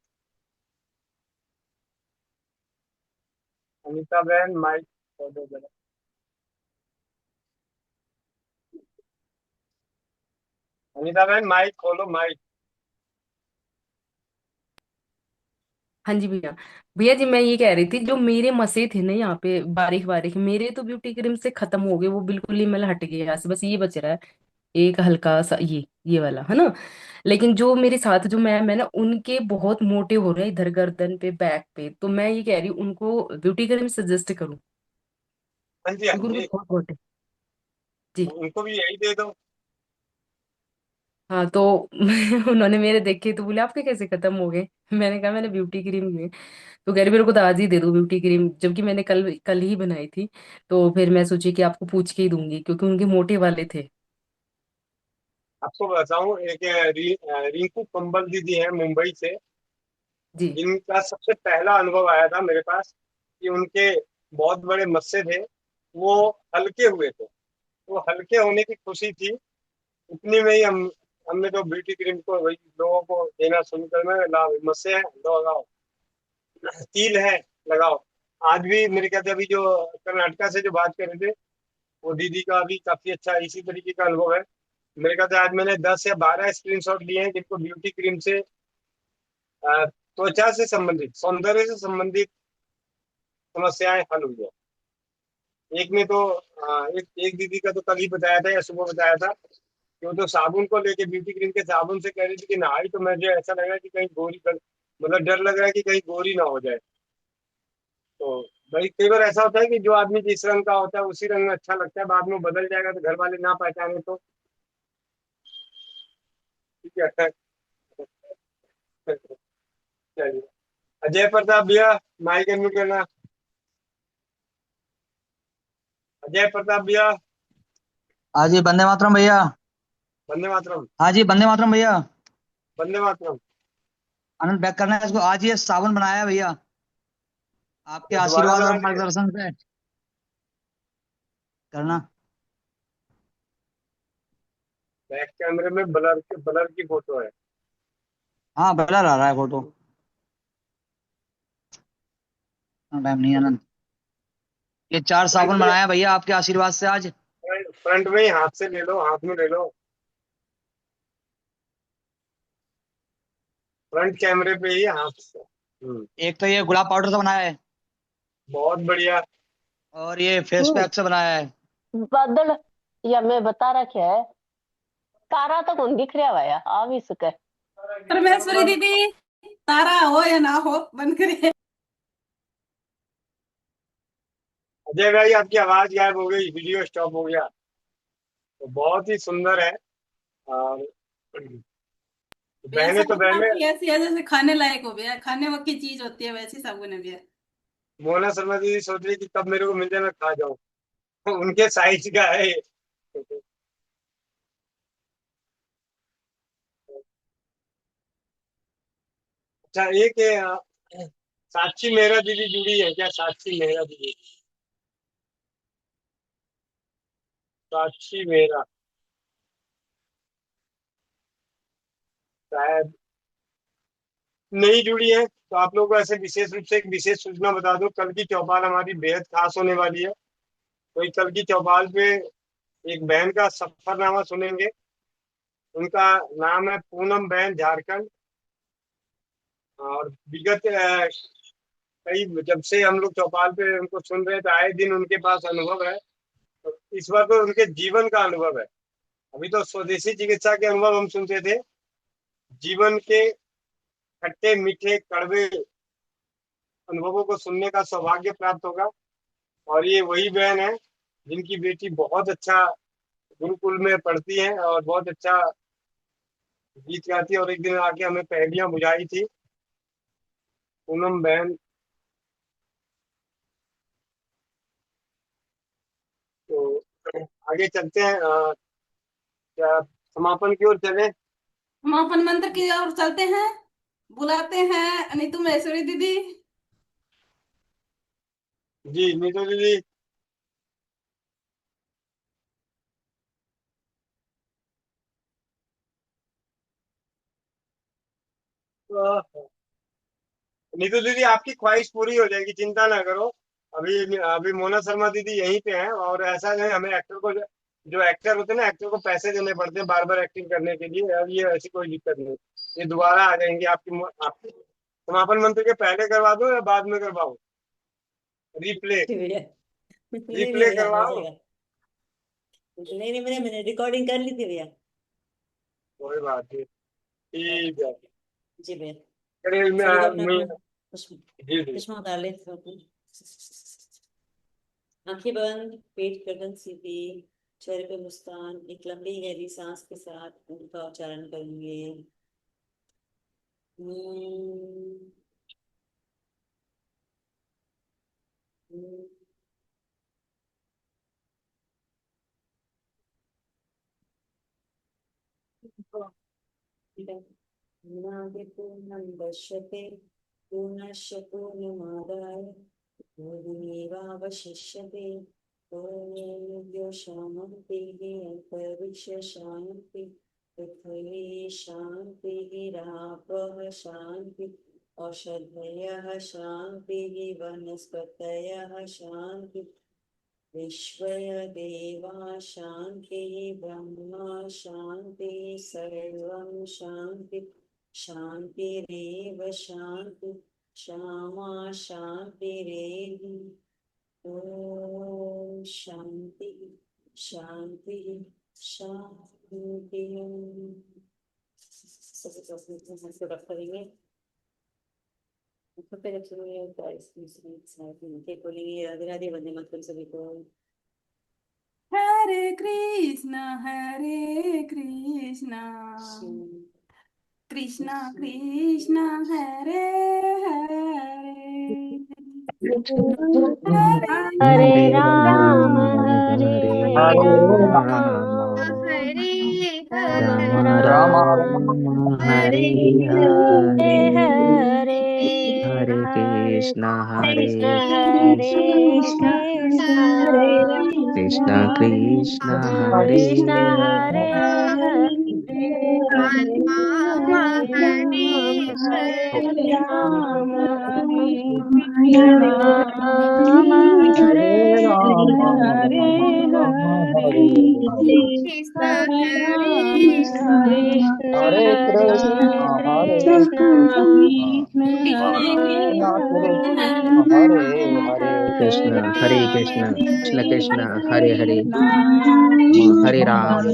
अनीता बहन, माइक खोल दो जरा। अनीता बहन, माइक खोलो, माइक। हाँ जी भैया। भैया जी, मैं ये कह रही थी जो मेरे मसे थे ना यहाँ पे बारीक बारीक, मेरे तो ब्यूटी क्रीम से खत्म हो गए, वो बिल्कुल ही मतलब हट गए यहाँ से, बस ये बच रहा है एक हल्का सा, ये वाला है ना। लेकिन जो मेरे साथ जो मैं ना उनके बहुत मोटे हो रहे हैं इधर गर्दन पे बैक पे, तो मैं ये कह रही हूँ उनको ब्यूटी क्रीम सजेस्ट करूँ हाँ जी, हाँ क्योंकि उनको जी, बहुत मोटे। जी। उनको भी यही दे दो। हाँ तो उन्होंने मेरे देखे तो बोले आपके कैसे खत्म हो गए। मैंने कहा मैंने ब्यूटी क्रीम ली है। तो कह रही मेरे को तो आज ही दे दो ब्यूटी क्रीम, जबकि मैंने कल कल ही बनाई थी। तो फिर मैं सोची कि आपको पूछ के ही दूंगी क्योंकि उनके मोटे वाले थे। आपको बताऊं, एक रिंकू कंबल दीदी है मुंबई से, जी। जिनका सबसे पहला अनुभव आया था मेरे पास कि उनके बहुत बड़े मस्से थे, वो हल्के हुए थे। वो हल्के होने की खुशी थी, इतनी में ही हमने तो ब्यूटी क्रीम को वही लोगों को देना शुरू कर में, लाओ मस्से हैं लो लगाओ, तिल है लगाओ। आज भी मेरे ख्याल से अभी जो कर्नाटका से जो बात कर रहे थे, वो दीदी का भी काफी अच्छा इसी तरीके का अनुभव है। मेरे ख्याल से आज मैंने 10 या 12 स्क्रीनशॉट लिए हैं जिनको ब्यूटी क्रीम से त्वचा से संबंधित, सौंदर्य से संबंधित समस्याएं हल हुई है। एक ने तो एक दीदी का तो कल ही बताया था या सुबह बताया था कि वो तो साबुन को लेके, ब्यूटी क्रीम के साबुन से कह रही थी कि नहाई तो मुझे ऐसा लगा कि कहीं मतलब डर लग रहा है कि कहीं गोरी ना हो जाए। तो भाई कई बार ऐसा होता है कि जो आदमी जिस रंग का होता है उसी रंग में अच्छा लगता है, बाद में बदल जाएगा तो घर वाले ना पहचाने तो ठीक है। चलिए, अजय प्रताप भैया, माइक अनम्यूट करना। अजय प्रताप भैया। हाँ जी, वंदे मातरम भैया। वंदे मातरम। हाँ जी, वंदे मातरम भैया। वंदे मातरम। आनंद बैक करना है इसको, आज ये सावन बनाया है भैया, आपके दोबारा आशीर्वाद बना और दीजिए। मार्गदर्शन से करना। बैक कैमरे में ब्लर की फोटो है। हाँ, ब्लर आ रहा है फोटो। टाइम नहीं आनंद, ये 4 फ्रंट सावन में, बनाया है भैया आपके आशीर्वाद से आज। फ्रंट में ही हाथ से ले लो, हाथ में ले लो, फ्रंट कैमरे पे ही हाथ से। एक तो ये गुलाब पाउडर से बनाया है, बहुत बढ़िया। और ये फेस पैक से बनाया है। बादल या मैं बता रखा है तारा तो कौन दिख रहा है आ भी सके। परमेश्वरी दीदी, तारा हो या ना हो, बंद करिए। अजय भाई, आपकी आवाज गायब हो गई, वीडियो स्टॉप हो गया। तो बहुत ही सुंदर है। और भैया बहने तो साबुन बहने। आपकी ऐसी है जैसे खाने लायक हो भैया, खाने वक्त की चीज होती है वैसी साबुन है भैया। मोना शर्मा दीदी सोच रही कि कब मेरे को मिल जाए, मैं खा जाऊं। उनके साइज का है ये। अच्छा, एक साक्षी मेहरा दीदी जुड़ी है क्या? साक्षी मेहरा दीदी, साक्षी मेहरा शायद नहीं जुड़ी है। तो आप लोगों को ऐसे विशेष रूप से एक विशेष सूचना बता दो, कल की चौपाल हमारी बेहद खास होने वाली है। तो कल की चौपाल पे एक बहन का सफरनामा सुनेंगे। उनका नाम है पूनम बहन, झारखंड। और विगत कई जब से हम लोग चौपाल पे उनको सुन रहे थे, आए दिन उनके पास अनुभव है। तो इस बार तो उनके जीवन का अनुभव है। अभी तो स्वदेशी चिकित्सा के अनुभव हम सुनते थे, जीवन के खट्टे मीठे कड़वे अनुभवों को सुनने का सौभाग्य प्राप्त होगा। और ये वही बहन है जिनकी बेटी बहुत अच्छा गुरुकुल में पढ़ती है और बहुत अच्छा गीत गाती है, और एक दिन आके हमें पहेलियां बुझाई थी। पूनम बहन। तो आगे चलते हैं। क्या समापन की ओर चले? हम अपन मंत्र की ओर चलते हैं, बुलाते हैं नीतू महेश्वरी दीदी। जी नीतू दीदी। नीतू दीदी, आपकी ख्वाहिश पूरी हो जाएगी, चिंता ना करो। अभी अभी मोना शर्मा दीदी यहीं पे हैं, और ऐसा नहीं, हमें एक्टर को जो एक्टर होते हैं ना, एक्टर को पैसे देने पड़ते हैं बार बार एक्टिंग करने के लिए। अब ये ऐसी कोई दिक्कत नहीं, ये दोबारा आ जाएंगे। आपकी समापन मंत्र के पहले करवा दूं या बाद में करवाऊं? रिप्ले, भैया नहीं नहीं रिप्ले भैया हो करवाओ। जाएगा। नहीं नहीं मैंने रिकॉर्डिंग कर ली थी भैया। कोई बात नहीं, ठीक है। जी भैया। चलिए सभी को अपना अपना जी जी। चश्मा उतार ले। आंखें बंद, पेट गर्दन सीधी, चेहरे पे मुस्कान, एक लंबी गहरी सांस के साथ उनका उच्चारण करेंगे। हम्म, हम्म, ठीक है। नागे पूर्णं दश्यते पूर्णस्य पूर्णमादाय पूर्णमेवावशिष्यते। ओम शान्तिः अंतरिक्ष शान्ति पृथ्वी शान्तिः रापः शान्ति औषधयः शान्तिः वनस्पतयः शान्ति विश्वय देवा शान्तिः ब्रह्मा शान्तिः सर्वं शान्ति शान्तिरेव शान्ति श्यामा शान्तिरेधि। ॐ शान्ति शान्ति शान्ति। करेंगे बोलेंगे राधे राधे, वंदे मातरम सभी को। हरे कृष्णा कृष्णा कृष्णा हरे हरे, हरे राम हरे राम हरे राम हरे राम हरे हरे हरे हरे हरे कृष्णा कृष्ण हरे कृष्ण हरे कृष्णा कृष्णा राम हरे कृष्ण हरे हरे हरे राम हरे राम हरे राम हरे हरे हरे कृष्ण हरे हरे कृष्ण हरे कृष्ण हरे कृष्ण कृष्ण हरे हरे हरे कृष्ण हरे कृष्ण कृष्ण कृष्ण हरे हरे हरे राम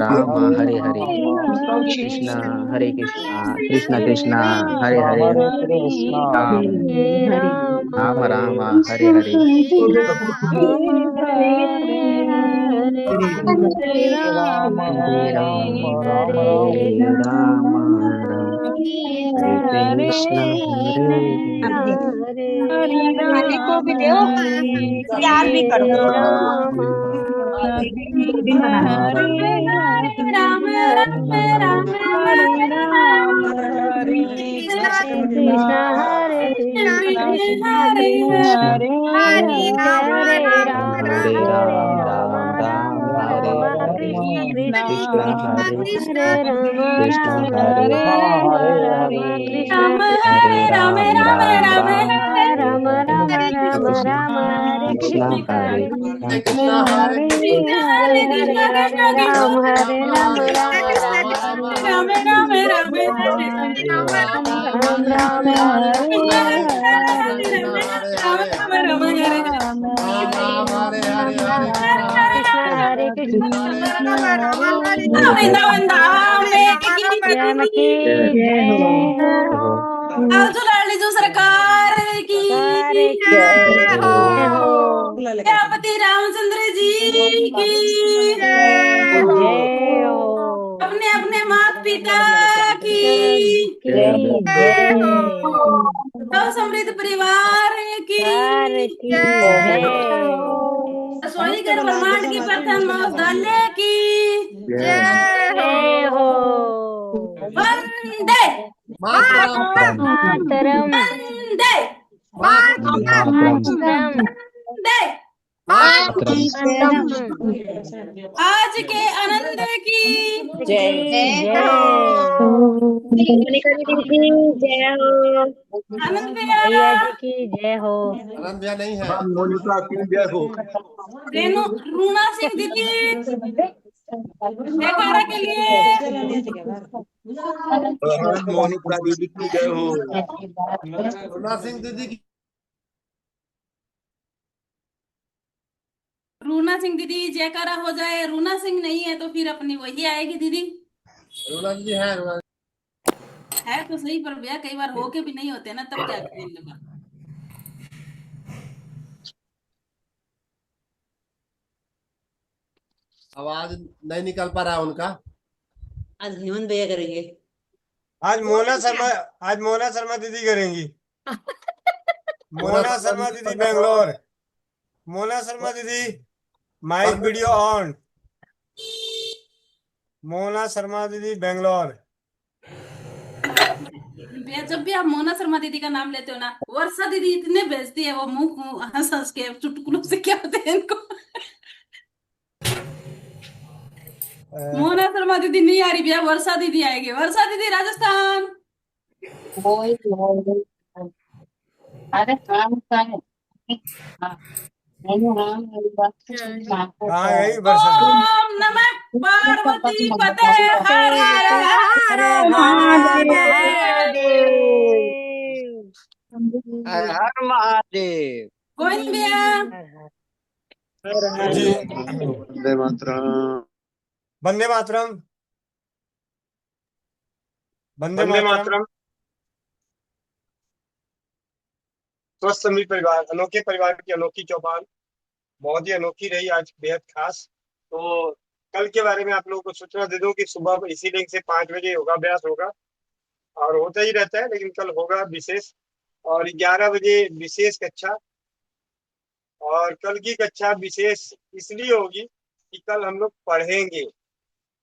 राम हरे हरे कृष्ण हरे कृष्ण कृष्ण हरे हरे हरे राम राम राम राम हरे हरे राम हरे हरे हरे राम हरे राम हरे हरे हरे राम राम हरे हरे कृष्ण हरे हरे हरे राम हरे राम कृष्ण हरे राम राम राम हरे हरे राम कृष्ण हरे कृष्ण हरे कृष्ण कृष्ण हरे कृष्ण कृष्ण हरे हरे हरे हरे राम राम हरे राम हरे राम राम राम राम राम हरे राम हरे कृष्ण कृष्ण कृष्ण हरे हरे राम कृष्ण राम हरे राम राम कृष्ण राम कृष्ण हरे हरे राम राम राम राम राम राम हरे राम हरे राम राम कृष्ण राम हरे कृष्ण कृष्ण हरे कृष्ण हरे कृष्ण हरे हरे कृष्ण हरे कृष्ण हरे कृष्ण राम राम राम कृष्ण राम राम हरे राम राम कृष्ण हरे राम राम हरे हरे राम राम हरे राम हरे राम राम हरे कृष्ण हरे वृंदावन धाम में जानकी की जय हो आजू लाली जो सरकार की कार की जय जय हो हो विद्यापति रामचंद्र जी की जय हो जय हो अपने अपने माता पिता की की जय जय हो सब समृद्ध परिवार कार की की जय जय हो रसोई घर ब्रह्मांड की प्रथम मौसल्य की जय जय हो हो वंदे मातरम मातरम वंदे मातरम मातरम वंदे मातरम मातरम आज के आनंद की की जय जय हो मोनिका दीदी की जय हो। आनंद भैया भैया जी की जय हो मोनिका की जय हो। रेणु रूना सिंह दीदी जयकारा के लिए मोनिका दीदी की जय हो। रूना सिंह दीदी जयकारा हो जाए। रूना सिंह नहीं है तो फिर अपनी वही आएगी दीदी। है तो सही पर भैया कई बार हो के भी नहीं होते ना, तब जाके बोलने का। आवाज नहीं निकल पा रहा है उनका। आज हेमंत भैया करेंगे। आज मोना शर्मा दीदी करेंगी। मोना शर्मा दीदी बेंगलोर। मोना शर्मा दीदी mic video on. Mona Sharma दीदी बेंगलोर। भैया जब भी आप मोना शर्मा दीदी का नाम लेते हो ना, वर्षा दीदी इतने भेजती है वो मुंह हंस हंस के चुटकुलों से, क्या होते हैं इनको। मोना शर्मा दीदी नहीं आ रही भैया, वर्षा दीदी आएगी। वर्षा दीदी राजस्थान। अरे काम का है। हाँ, नहीं, हाँ, मेरी बात कहाँ गई वर्षा दीदी? ओम नमः पार्वती पते हर हर हर हर महादेव। महादेव हर हर महादेव। गोविंद भैया जी वंदे मातरम। वंदे मातरम। वंदे वंदे मातरम। मातरम। स्वस्थ समृद्ध परिवार, अनोखे परिवार की अनोखी चौपाल बहुत ही अनोखी रही आज, बेहद खास। तो कल के बारे में आप लोगों को सूचना दे दूं कि सुबह इसी लिंक से 5 बजे योगाभ्यास होगा और होता ही रहता है, लेकिन कल होगा विशेष। और 11 बजे विशेष कक्षा। और कल की कक्षा विशेष इसलिए होगी कि कल हम लोग पढ़ेंगे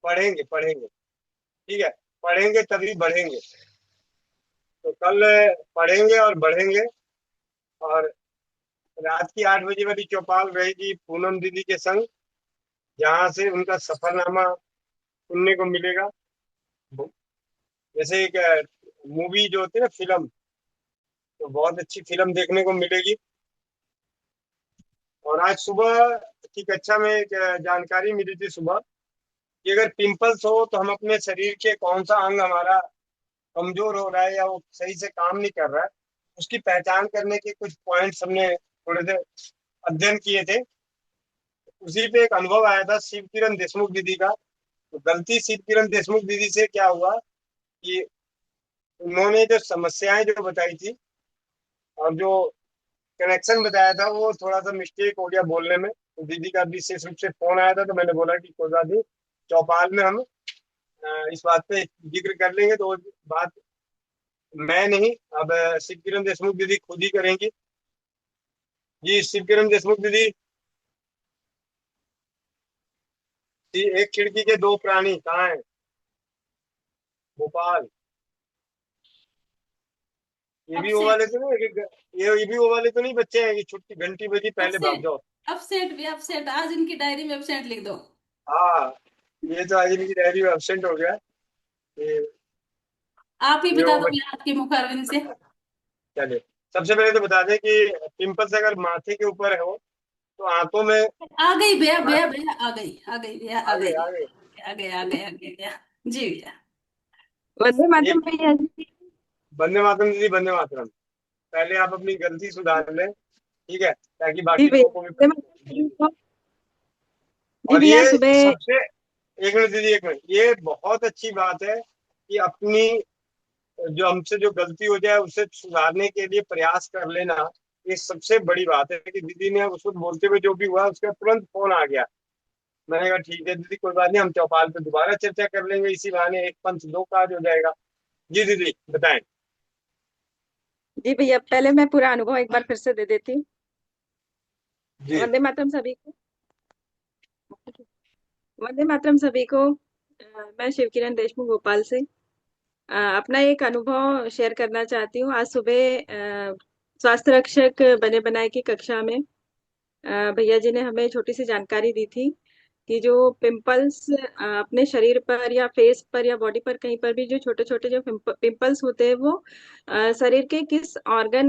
पढ़ेंगे पढ़ेंगे। ठीक है, पढ़ेंगे तभी बढ़ेंगे। तो कल पढ़ेंगे और बढ़ेंगे। और रात की 8 बजे वाली चौपाल रहेगी पूनम दीदी के संग, जहाँ से उनका सफरनामा सुनने को मिलेगा। जैसे एक मूवी जो होती है ना, फिल्म, तो बहुत अच्छी फिल्म देखने को मिलेगी। और आज सुबह की कक्षा में एक जानकारी मिली थी सुबह कि अगर पिंपल्स हो तो हम अपने शरीर के कौन सा अंग हमारा कमजोर हो रहा है या वो सही से काम नहीं कर रहा है, उसकी पहचान करने के कुछ पॉइंट्स हमने थोड़े से अध्ययन किए थे। उसी पे एक अनुभव आया था शिव किरण देशमुख दीदी का। तो गलती शिव किरण देशमुख दीदी से क्या हुआ कि उन्होंने जो समस्याएं जो बताई थी और जो कनेक्शन बताया था वो थोड़ा सा मिस्टेक हो गया बोलने में। तो दीदी का विशेष रूप से फोन आया था, तो मैंने बोला कि कोई बात नहीं, चौपाल में हम इस बात पे जिक्र कर लेंगे। तो वो बात मैं नहीं, अब शिव किरण देशमुख दीदी खुद ही करेंगी। जी शिव किरण देशमुख दीदी, एक खिड़की के दो प्राणी कहाँ है? भोपाल। ये भी वो अपसेट वाले तो नहीं, ये भी वो वाले तो नहीं बच्चे हैं कि छुट्टी घंटी बजी पहले भाग अपसेट जाओ? अपसेट भी अपसेट, आज इनकी डायरी में अपसेट लिख दो। हाँ, ये तो आज इनकी डायरी में एब्सेंट हो गया। ये आप ही ये बता वो दो मेरे हाथ के मुखारविंद से। चले, सबसे पहले तो बता दें कि पिंपल्स अगर माथे के ऊपर हो तो आंतों में आ गई भैया, भैया भैया आ गई, आ गई भैया, आ आगे गई, आगे आ गए, आ गए, आ गए भैया। जी भैया। वंदे मातरम एक भैया जी। वंदे मातरम दीदी, वंदे मातरम। पहले आप अपनी गलती सुधार लें, ठीक है, ताकि जी बाकी भैया, लोगों को भी वंदे पता मातरम चले। सभी को। जी और भैया ये सुबह। सबसे, एक मिनट दीदी, एक मिनट, ये बहुत अच्छी बात है कि अपनी जो हमसे जो गलती हो जाए उसे सुधारने के लिए प्रयास कर लेना। ये सबसे बड़ी बात है कि दीदी ने उस वक्त बोलते हुए जो भी हुआ उसका तुरंत फोन आ गया। मैंने कहा ठीक है दीदी, कोई बात नहीं, हम चौपाल पे दोबारा चर्चा कर लेंगे, इसी बहाने एक पंच दो काज हो जाएगा। जी दीदी बताएं। जी भैया, पहले मैं पूरा अनुभव एक बार फिर से दे देती हूँ। जी वंदे मातरम सभी को। वंदे मातरम सभी को। मैं शिव किरण देशमुख भोपाल से अपना एक अनुभव शेयर करना चाहती हूँ। आज सुबह स्वास्थ्य रक्षक बने बनाए की कक्षा में भैया जी ने हमें छोटी सी जानकारी दी थी कि जो पिंपल्स अपने शरीर पर या फेस पर या बॉडी पर कहीं पर भी जो छोटे छोटे जो पिंपल्स होते हैं वो शरीर के किस ऑर्गन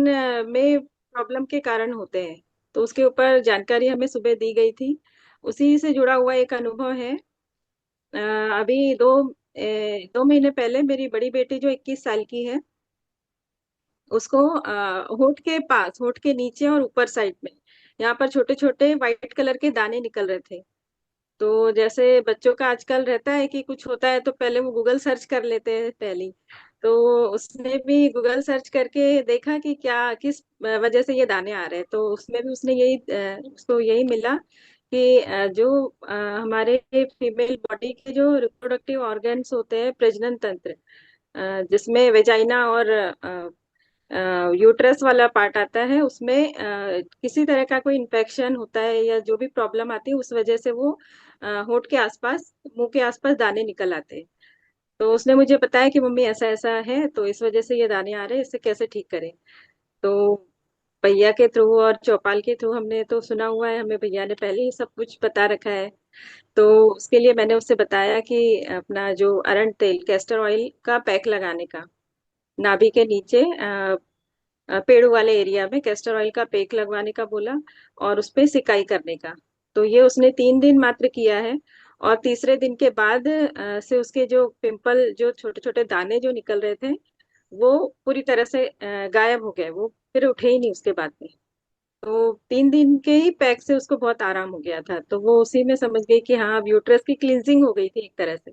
में प्रॉब्लम के कारण होते हैं। तो उसके ऊपर जानकारी हमें सुबह दी गई थी। उसी से जुड़ा हुआ एक अनुभव है। अभी 2 महीने पहले मेरी बड़ी बेटी जो 21 साल की है, उसको होठ के पास, होठ के नीचे और ऊपर साइड में यहाँ पर छोटे छोटे व्हाइट कलर के दाने निकल रहे थे। तो जैसे बच्चों का आजकल रहता है कि कुछ होता है तो पहले वो गूगल सर्च कर लेते हैं पहले। तो उसने भी गूगल सर्च करके देखा कि क्या किस वजह से ये दाने आ रहे हैं। तो उसमें भी उसने उसको यही मिला कि जो हमारे फीमेल बॉडी के जो रिप्रोडक्टिव ऑर्गन्स होते हैं, प्रजनन तंत्र, जिसमें वेजाइना और यूट्रस वाला पार्ट आता है, उसमें किसी तरह का कोई इन्फेक्शन होता है या जो भी प्रॉब्लम आती है उस वजह से वो होठ के आसपास, मुंह के आसपास दाने निकल आते हैं। तो उसने मुझे बताया कि मम्मी ऐसा ऐसा है, तो इस वजह से ये दाने आ रहे हैं, इससे कैसे ठीक करें। तो भैया के थ्रू और चौपाल के थ्रू हमने तो सुना हुआ है, हमें भैया ने पहले ही सब कुछ बता रखा है। तो उसके लिए मैंने उससे बताया कि अपना जो अरंड तेल, कैस्टर ऑयल का पैक लगाने का, नाभि के नीचे पेड़ों वाले एरिया में कैस्टर ऑयल का पैक लगवाने का बोला और उस पे सिकाई करने का। तो ये उसने 3 दिन मात्र किया है। और तीसरे दिन के बाद से उसके जो पिंपल, जो छोटे छोटे दाने जो निकल रहे थे, वो पूरी तरह से गायब हो गए, वो फिर उठे ही नहीं उसके बाद में। तो 3 दिन के ही पैक से उसको बहुत आराम हो गया था। तो वो उसी में समझ गई कि हाँ, अब यूट्रस की क्लींजिंग हो गई थी एक तरह से,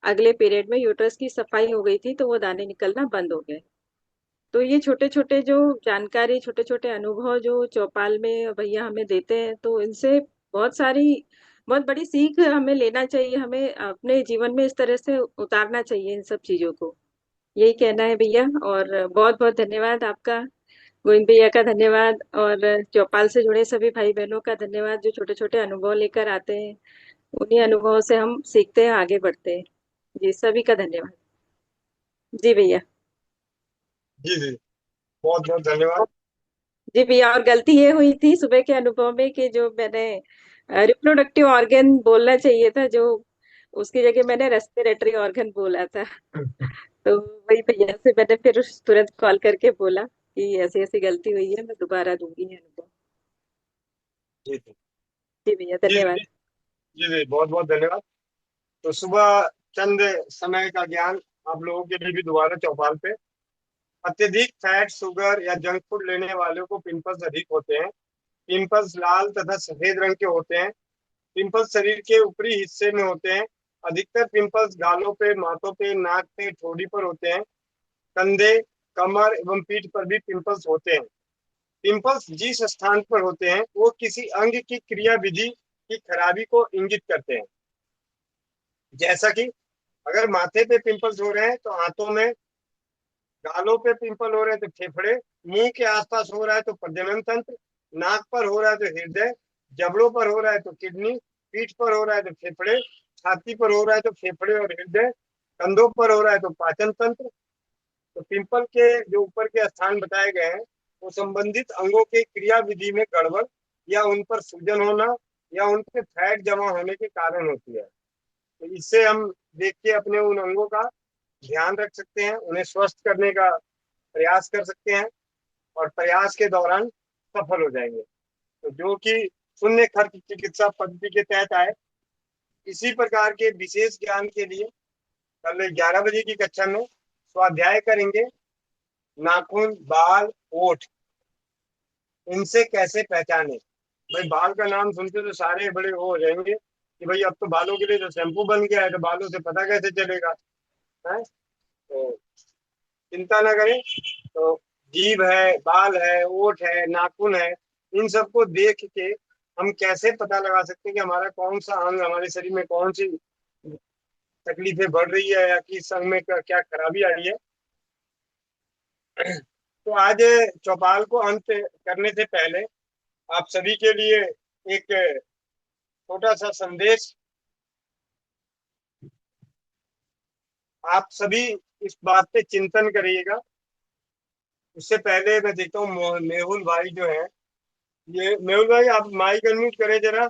अगले पीरियड में यूट्रस की सफाई हो गई थी, तो वो दाने निकलना बंद हो गए। तो ये छोटे छोटे जो जानकारी, छोटे छोटे अनुभव जो चौपाल में भैया हमें देते हैं, तो इनसे बहुत बड़ी सीख हमें लेना चाहिए, हमें अपने जीवन में इस तरह से उतारना चाहिए इन सब चीजों को। यही कहना है भैया। और बहुत बहुत धन्यवाद आपका, गोविंद भैया का धन्यवाद, और चौपाल से जुड़े सभी भाई बहनों का धन्यवाद जो छोटे छोटे अनुभव लेकर आते हैं। उन्हीं अनुभवों से हम सीखते हैं, आगे बढ़ते हैं। जी सभी का धन्यवाद। जी भैया। जी जी, बहुत बहुत धन्यवाद। जी भैया, और गलती ये हुई थी सुबह के अनुभव में कि जो मैंने रिप्रोडक्टिव ऑर्गन बोलना चाहिए था, जो उसकी जगह मैंने रेस्पिरेटरी ऑर्गन बोला था। तो वही भैया से मैंने फिर तुरंत कॉल करके बोला कि ऐसी ऐसी गलती हुई है, मैं दोबारा दूंगी ये अनुभव। जी जी जी भैया, जी धन्यवाद। जी जी, बहुत बहुत धन्यवाद। तो सुबह चंद समय का ज्ञान आप लोगों के लिए भी दोबारा चौपाल पे। अत्यधिक फैट, शुगर या जंक फूड लेने वालों को पिंपल्स अधिक होते हैं। पिंपल्स लाल तथा सफेद रंग के होते हैं। पिंपल्स शरीर के ऊपरी हिस्से में होते हैं। अधिकतर पिंपल्स गालों पे, माथों पे, नाक पे, ठोड़ी पर होते हैं। कंधे, कमर एवं पीठ पर भी पिंपल्स होते हैं। पिंपल्स जिस स्थान पर होते हैं वो किसी अंग की क्रियाविधि की खराबी को इंगित करते हैं। जैसा कि अगर माथे पे पिंपल्स हो रहे हैं तो हाथों में, गालों पे पिंपल हो रहे हैं तो फेफड़े, मुंह के आसपास हो रहा है तो प्रजनन तंत्र, नाक पर हो रहा है तो हृदय, जबड़ों पर हो रहा है तो किडनी, पीठ पर हो रहा है तो फेफड़े, छाती पर हो रहा है तो फेफड़े और हृदय, कंधों पर हो रहा है तो पाचन तंत्र। तो पिंपल के जो ऊपर के स्थान बताए गए हैं वो संबंधित अंगों के क्रियाविधि में गड़बड़ या उन पर सूजन होना या उन पे फैट जमा होने के कारण होती है। तो इससे हम देख के अपने उन अंगों का ध्यान रख सकते हैं, उन्हें स्वस्थ करने का प्रयास कर सकते हैं और प्रयास के दौरान सफल हो जाएंगे। तो जो कि शून्य खर्च चिकित्सा पद्धति के तहत आए। इसी प्रकार के विशेष ज्ञान के लिए कल 11 बजे की कक्षा में स्वाध्याय करेंगे। नाखून, बाल, ओठ, इनसे कैसे पहचाने। भाई बाल का नाम सुनते तो सारे बड़े वो हो जाएंगे कि भाई अब तो बालों के लिए तो शैम्पू बन गया है, तो बालों से पता कैसे चलेगा है। तो चिंता ना करें। तो जीभ है, बाल है, ओठ है, नाखून है, इन सबको देख के हम कैसे पता लगा सकते हैं कि हमारा कौन सा अंग, हमारे शरीर में कौन सी तकलीफें बढ़ रही है या किस अंग में क्या खराबी आ रही है। तो आज चौपाल को अंत करने से पहले आप सभी के लिए एक छोटा सा संदेश। आप सभी इस बात पे चिंतन करिएगा। उससे पहले मैं देखता हूँ मेहुल भाई जो है, ये मेहुल भाई आप माइक अनम्यूट करें जरा।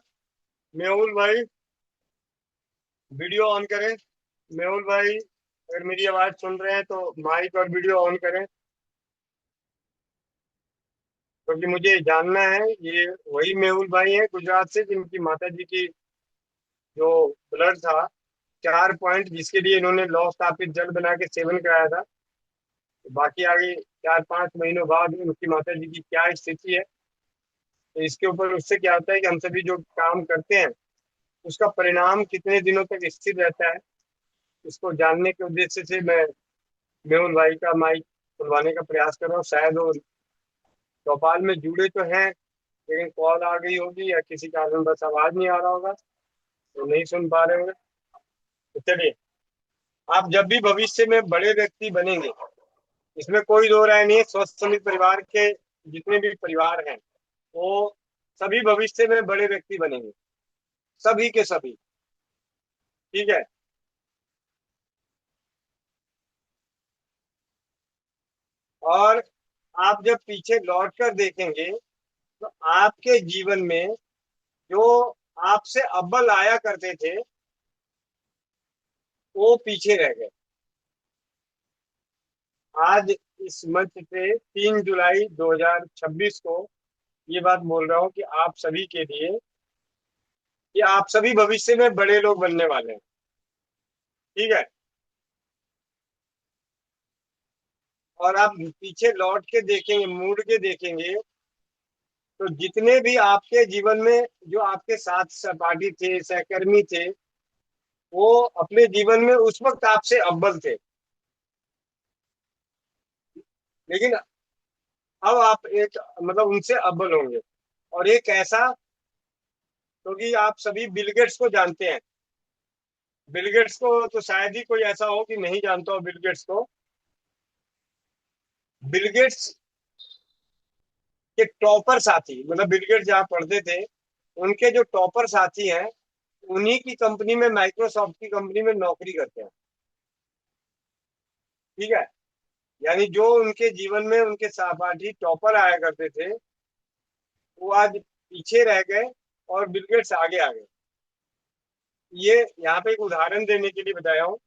मेहुल भाई वीडियो ऑन करें। मेहुल भाई अगर मेरी आवाज सुन रहे हैं तो माइक और वीडियो ऑन करें, क्योंकि मुझे जानना है ये वही मेहुल भाई हैं गुजरात से जिनकी माता जी की जो ब्लड था 4 पॉइंट, जिसके लिए इन्होंने लौ स्थापित जल बना के सेवन कराया था। तो बाकी आगे 4-5 महीनों बाद उनकी माता जी की क्या स्थिति है, तो इसके ऊपर उससे क्या होता है कि हम सभी जो काम करते हैं उसका परिणाम कितने दिनों तक स्थिर रहता है, इसको जानने के उद्देश्य से मैं मेहुल भाई का माइक खुलवाने का प्रयास कर रहा हूँ। शायद वो चौपाल में जुड़े तो हैं लेकिन कॉल आ गई होगी या किसी कारण बस आवाज नहीं आ रहा होगा तो नहीं सुन पा रहे होंगे। तो चलिए, आप जब भी भविष्य में बड़े व्यक्ति बनेंगे, इसमें कोई दो राय नहीं है, स्वस्थ समित परिवार के जितने भी परिवार हैं वो सभी भविष्य में बड़े व्यक्ति बनेंगे, सभी के सभी। ठीक है। और आप जब पीछे लौट कर देखेंगे तो आपके जीवन में जो आपसे अव्वल आया करते थे वो पीछे रह गए। आज इस मंच पे 3 जुलाई 2026 को ये बात बोल रहा हूँ कि आप सभी के लिए कि आप सभी भविष्य में बड़े लोग बनने वाले हैं। ठीक है। और आप पीछे लौट के देखेंगे, मुड़ के देखेंगे तो जितने भी आपके जीवन में जो आपके साथ सहपाठी थे, सहकर्मी थे, वो अपने जीवन में उस वक्त आपसे अव्वल थे, लेकिन अब आप एक मतलब उनसे अव्वल होंगे। और एक ऐसा, क्योंकि आप सभी बिल गेट्स को जानते हैं। बिल गेट्स को तो शायद ही कोई ऐसा हो कि नहीं जानता हो बिल गेट्स को। बिल गेट्स के टॉपर साथी, मतलब बिल गेट्स जहाँ पढ़ते थे उनके जो टॉपर साथी हैं उन्हीं की कंपनी में, माइक्रोसॉफ्ट की कंपनी में नौकरी करते हैं। ठीक है। यानी जो उनके जीवन में उनके सहपाठी टॉपर आया करते थे वो आज पीछे रह गए और बिल गेट्स आगे आ गए। ये यहाँ पे एक उदाहरण देने के लिए बताया हूँ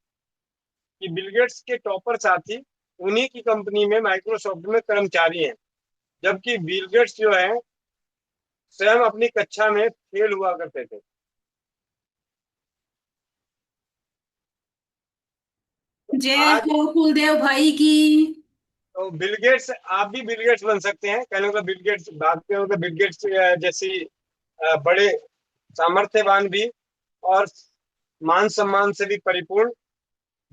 कि बिल गेट्स के टॉपर साथी उन्हीं की कंपनी में माइक्रोसॉफ्ट में कर्मचारी हैं, जबकि बिल गेट्स जो है स्वयं अपनी कक्षा में फेल हुआ करते थे। जय आज हो फूलदेव भाई की। तो बिल गेट्स, आप भी बिल गेट्स बन सकते हैं। कहने का बिल गेट्स, बात करें तो बिल गेट्स जैसी बड़े सामर्थ्यवान भी और मान सम्मान से भी परिपूर्ण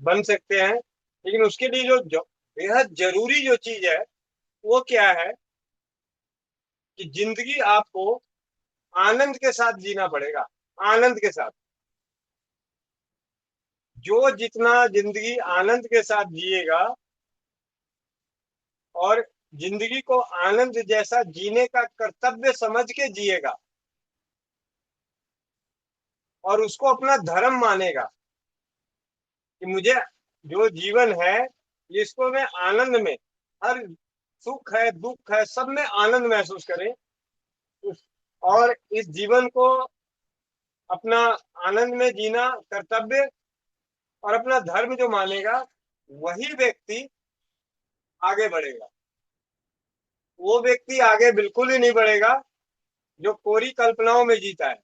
बन सकते हैं। लेकिन उसके लिए जो बेहद जरूरी जो चीज है वो क्या है कि जिंदगी आपको आनंद के साथ जीना पड़ेगा, आनंद के साथ। जो जितना जिंदगी आनंद के साथ जिएगा और जिंदगी को आनंद जैसा जीने का कर्तव्य समझ के जिएगा और उसको अपना धर्म मानेगा कि मुझे जो जीवन है इसको मैं आनंद में, हर सुख है दुख है सब में आनंद महसूस करें, और इस जीवन को अपना आनंद में जीना कर्तव्य और अपना धर्म जो मानेगा, वही व्यक्ति आगे बढ़ेगा। वो व्यक्ति आगे बिल्कुल ही नहीं बढ़ेगा जो कोरी कल्पनाओं में जीता है।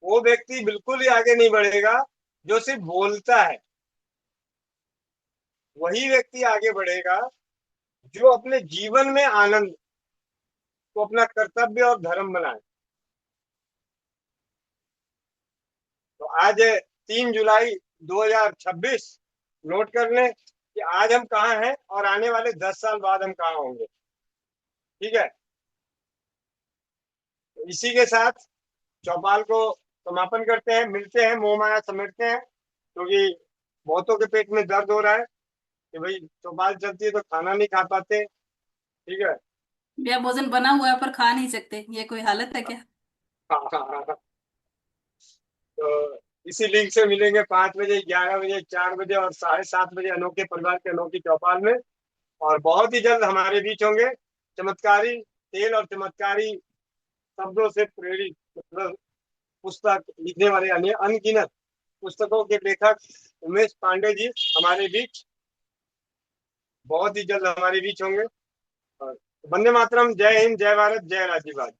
वो व्यक्ति बिल्कुल ही आगे नहीं बढ़ेगा जो सिर्फ बोलता है। वही व्यक्ति आगे बढ़ेगा जो अपने जीवन में आनंद को अपना कर्तव्य और धर्म बनाए। तो आज 3 जुलाई 2026 नोट कर लें कि आज हम कहाँ हैं और आने वाले 10 साल बाद हम कहाँ होंगे। ठीक है, तो इसी के साथ चौपाल को समापन करते हैं, मिलते हैं, मोह माया समेटते हैं, क्योंकि बहुतों के पेट में दर्द हो रहा है कि भाई चौपाल चलती है तो खाना नहीं खा पाते। ठीक है, भैया भोजन बना हुआ है पर खा नहीं सकते, ये कोई हालत है क्या? हाँ। तो इसी लिंक से मिलेंगे 5 बजे, 11 बजे, 4 बजे और 7:30 बजे अनोखे परिवार के अनोखी चौपाल में। और बहुत ही जल्द हमारे बीच होंगे चमत्कारी तेल और चमत्कारी शब्दों से प्रेरित, मतलब पुस्तक लिखने वाले अनगिनत पुस्तकों के लेखक उमेश पांडे जी हमारे बीच बहुत ही जल्द हमारे बीच होंगे। और वंदे मातरम, जय हिंद, जय भारत, जय राज्यवाद।